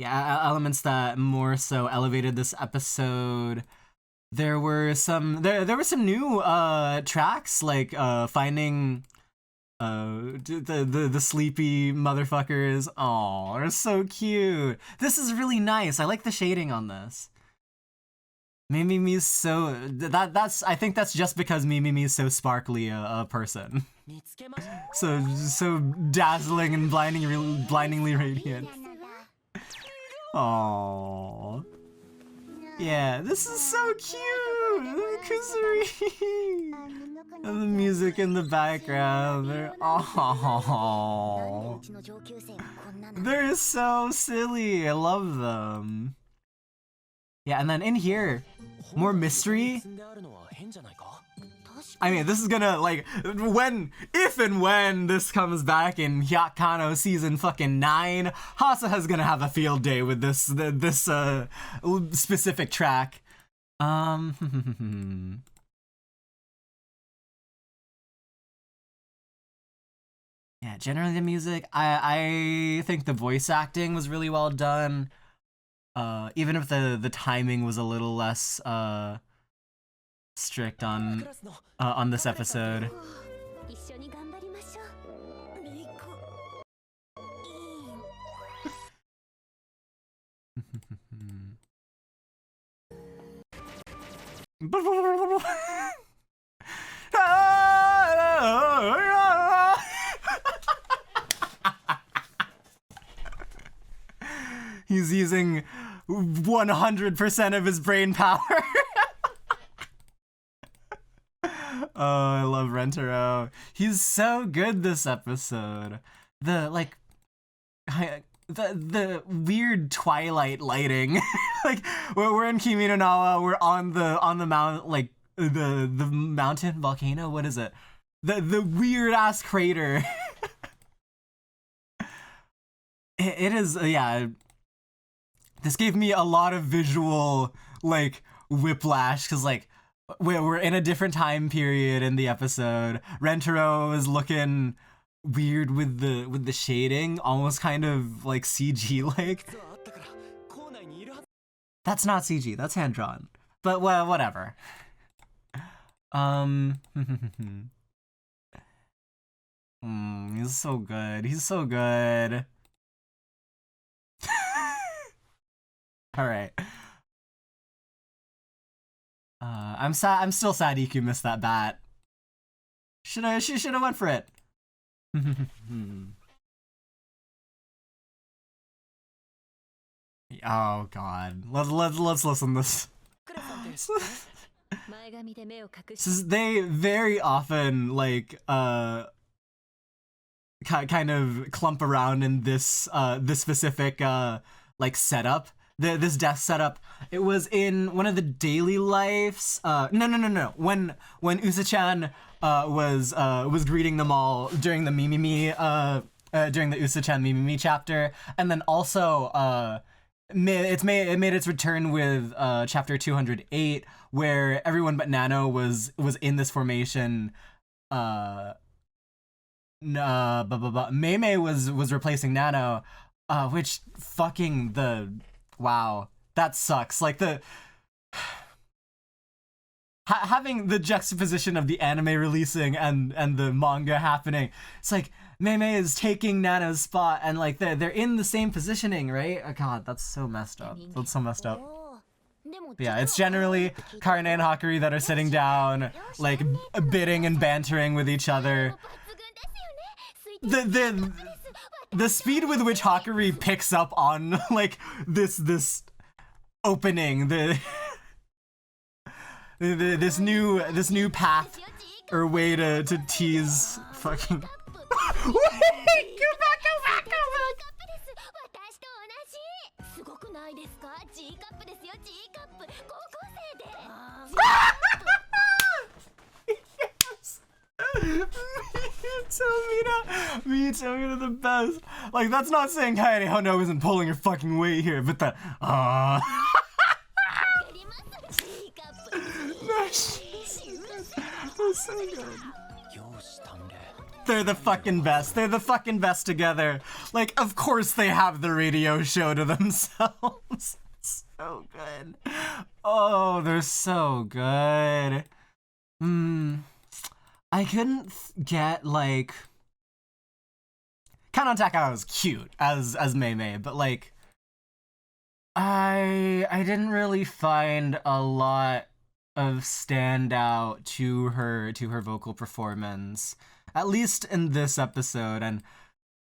elements that more so elevated this episode. There were some new tracks, like finding the sleepy motherfuckers. Aw, they're so cute. This is really nice. I like the shading on this. Mimi's so that's I think that's just because Mimi is so sparkly a person. So dazzling and blindingly radiant. Aww. Yeah, this is so cute! Kuzuri! And the music in the background, they're so silly, I love them. Yeah, and then in here, more mystery. I mean, this is gonna, like, if and when this comes back in Hyakkano season fucking 9, Hasaha's gonna have a field day with this specific track. Yeah, generally the music, I think the voice acting was really well done. Even if the timing was a little less strict on this episode. He's using 100% of his brain power. Oh, I love Rentaro. He's so good this episode. The weird twilight lighting. Like we're in Kimi no Nawa, we're on the mount, like the mountain volcano, what is it? The weird ass crater. It is, yeah. This gave me a lot of visual, like, whiplash, because, like, we're in a different time period in the episode. Rentaro is looking weird with the shading, almost kind of, like, CG-like. That's not CG, that's hand-drawn. But, well, whatever. He's so good. He's so good. All right. I'm sad. I'm still sad Iku missed that bat. She should have went for it. Oh god. Let's listen to this. They very often like kind of clump around in this this specific like setup. This death setup. It was in one of the daily lives. No. When Usa-chan was greeting them all during the Mimimi during the Usa-chan Mimimi chapter, and then also it made its return with chapter 208, where everyone but Nano was in this formation. Mei was replacing Nano, which fucking wow, that sucks. Like the having the juxtaposition of the anime releasing and the manga happening. It's like Mei is taking Nano's spot, and like they're in the same positioning, right? Oh god, that's so messed up. That's so messed up. But yeah, it's generally Karane and Hakari that are sitting down, like bidding and bantering with each other. The speed with which Hakari picks up on like this opening, this new path or way to tease fucking. Wait, go back. Mitomina the best. Like, that's not saying kaede hondo isn't pulling your fucking weight here, but the that's so good. They're the fucking best. They're the fucking best together. Like, of course they have the radio show to themselves. So good. Oh, they're so good. I couldn't get, like... Kanon Taka was cute as Mei, but, like... I didn't really find a lot of standout to her vocal performance. At least in this episode, and,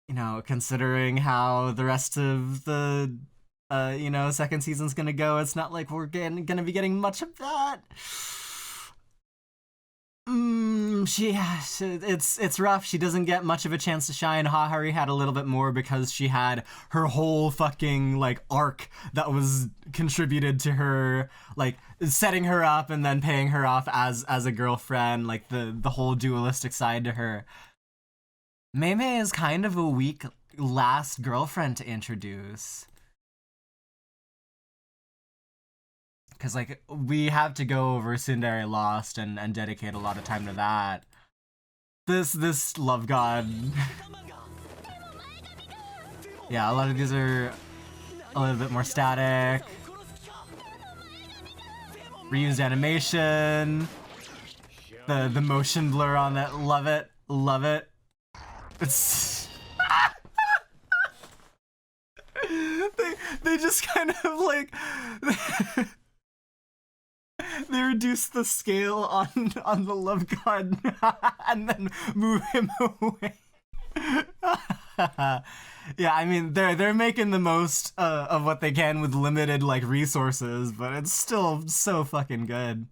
you know, considering how the rest of the, you know, second season's gonna go, it's not like we're gonna be getting much of that. It's rough. She doesn't get much of a chance to shine. Hahari had a little bit more because she had her whole fucking like arc that was contributed to her, like setting her up and then paying her off as a girlfriend, like the whole dualistic side to her. Mei is kind of a weak last girlfriend to introduce. Because, like, we have to go over Tsundere Lost and dedicate a lot of time to that. This Love God... yeah, a lot of these are a little bit more static. Reused animation. The motion blur on it. Love it. Love it. It's... they just kind of, like... they reduce the scale on the Love God and then move him away. Yeah, I mean they're making the most of what they can with limited like resources, but it's still so fucking good.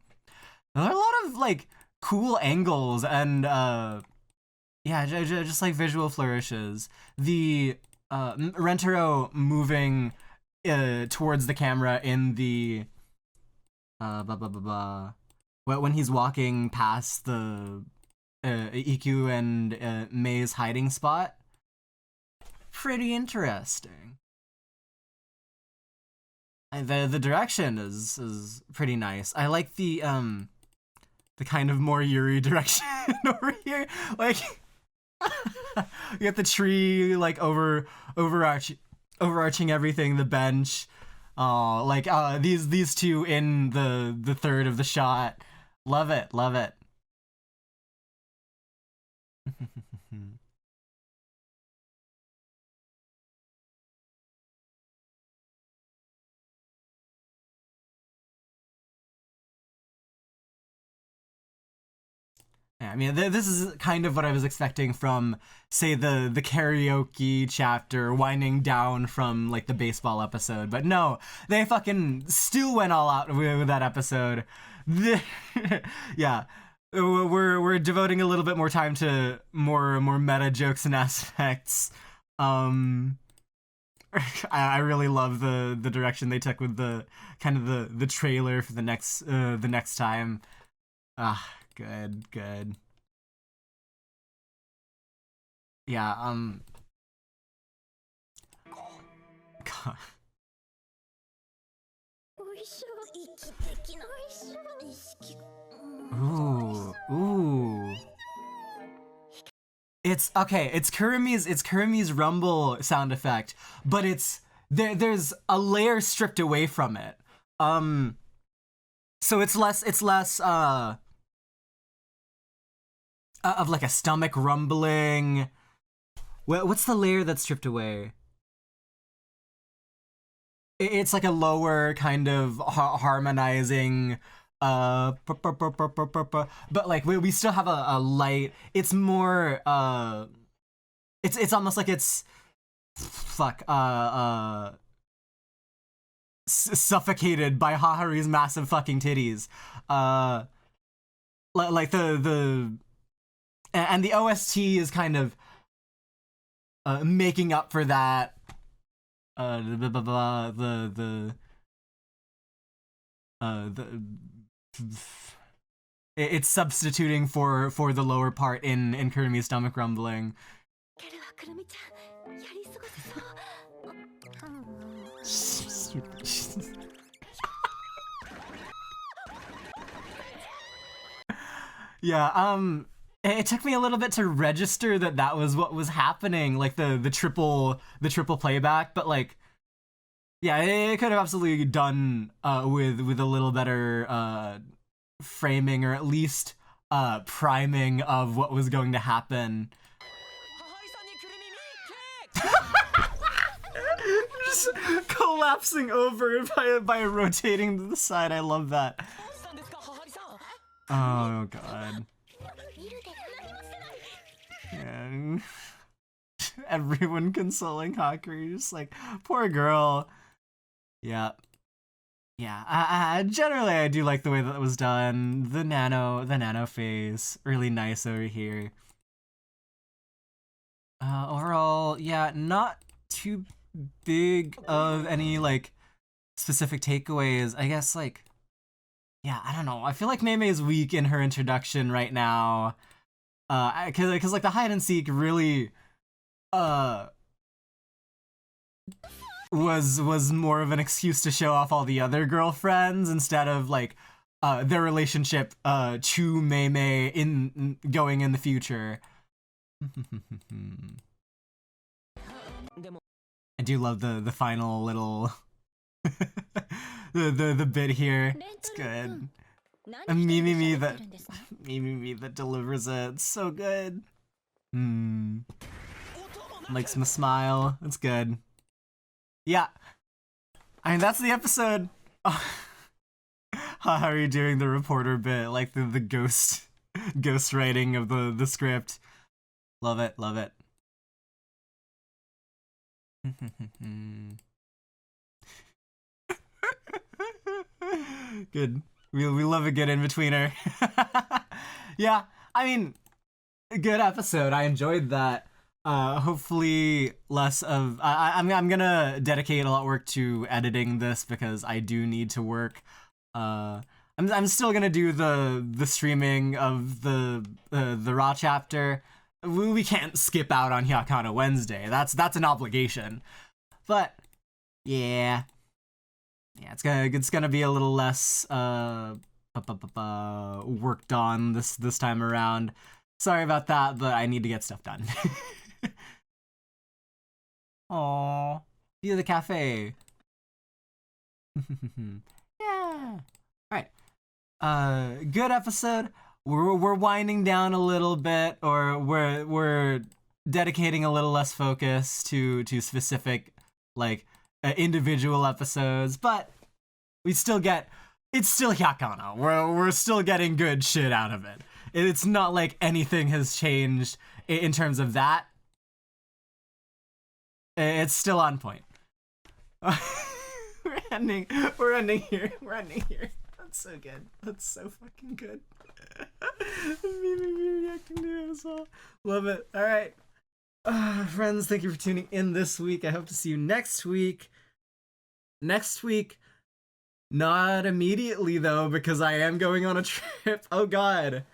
There are a lot of like cool angles and yeah, just like visual flourishes. The Rentaro moving towards the camera in the when he's walking past the Ikkyu and Mei's hiding spot. Pretty interesting. And the direction is pretty nice. I like the kind of more Yuri direction over here. Like you get the tree like overarching everything, the bench. Like these two in the third of the shot. Love it, love it. Yeah, I mean, this is kind of what I was expecting from, say, the karaoke chapter, winding down from like the baseball episode. But no, they fucking still went all out with that episode. Yeah, we're devoting a little bit more time to more meta jokes and aspects. I really love the direction they took with the kind of the trailer for the next time. Ah, good. Yeah, God. Ooh. It's okay. It's Kurumi's rumble sound effect, but there's a layer stripped away from it. So it's less of like a stomach rumbling. What's the layer that's stripped away? It's like a lower kind of harmonizing, but like we still have a light. It's more it's almost like it's suffocated by Haharu's massive fucking titties. Like the and the OST is kind of making up for that. It's substituting for the lower part in Kurumi's stomach rumbling. Yeah, it took me a little bit to register that was what was happening, like the triple playback, but like, yeah, it could have absolutely done with a little better framing, or at least priming of what was going to happen. Just collapsing over by rotating to the side. I love that. Oh god. Yeah. Everyone consoling Hakurei, just like, poor girl. Yeah. Generally I do like the way that was done. The nano phase, really nice over here. Overall, yeah, not too big of any like specific takeaways. I guess like, yeah, I don't know. I feel like Mei is weak in her introduction right now. Cause like the hide and seek really was more of an excuse to show off all the other girlfriends instead of like their relationship to Mei in going in the future. I do love the final little the bit here. It's good. And Mimi that delivers it. It's so good. Makes me smile. It's good. Yeah. I mean, that's the episode. How are you doing the reporter bit? Like the ghost writing of the script. Love it. Good. We love a good in-betweener. Yeah, I mean, good episode. I enjoyed that. Hopefully less of... I'm gonna dedicate a lot of work to editing this because I do need to work. I'm still gonna do the streaming of the Raw chapter. We can't skip out on Hyakana Wednesday. That's an obligation. But yeah, it's gonna be a little less worked on this time around. Sorry about that, but I need to get stuff done. Aww, view the cafe. Yeah. All right. Good episode. We're winding down a little bit, or we're dedicating a little less focus to specific like individual episodes, but we still get, it's still Hyakana. We're still getting good shit out of it. It's not like anything has changed in terms of that. It's still on point. We're ending here. That's so good. That's so fucking good. me reacting to it as well. Love it. All right. Friends, thank you for tuning in this week. I hope to see you next week. Next week, not immediately though, because I am going on a trip. Oh god.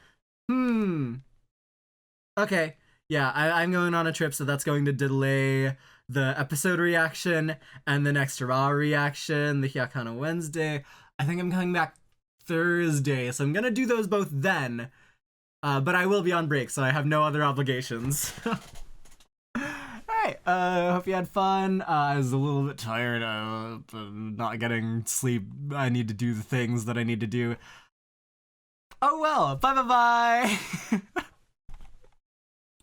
Okay. Yeah, I'm going on a trip, so that's going to delay the episode reaction and the next raw reaction, the Hyakana Wednesday. I think I'm coming back Thursday, so I'm gonna do those both then. But I will be on break, so I have no other obligations. Alright, hope you had fun. I was a little bit tired, not getting sleep. I need to do the things that I need to do. Oh well, bye.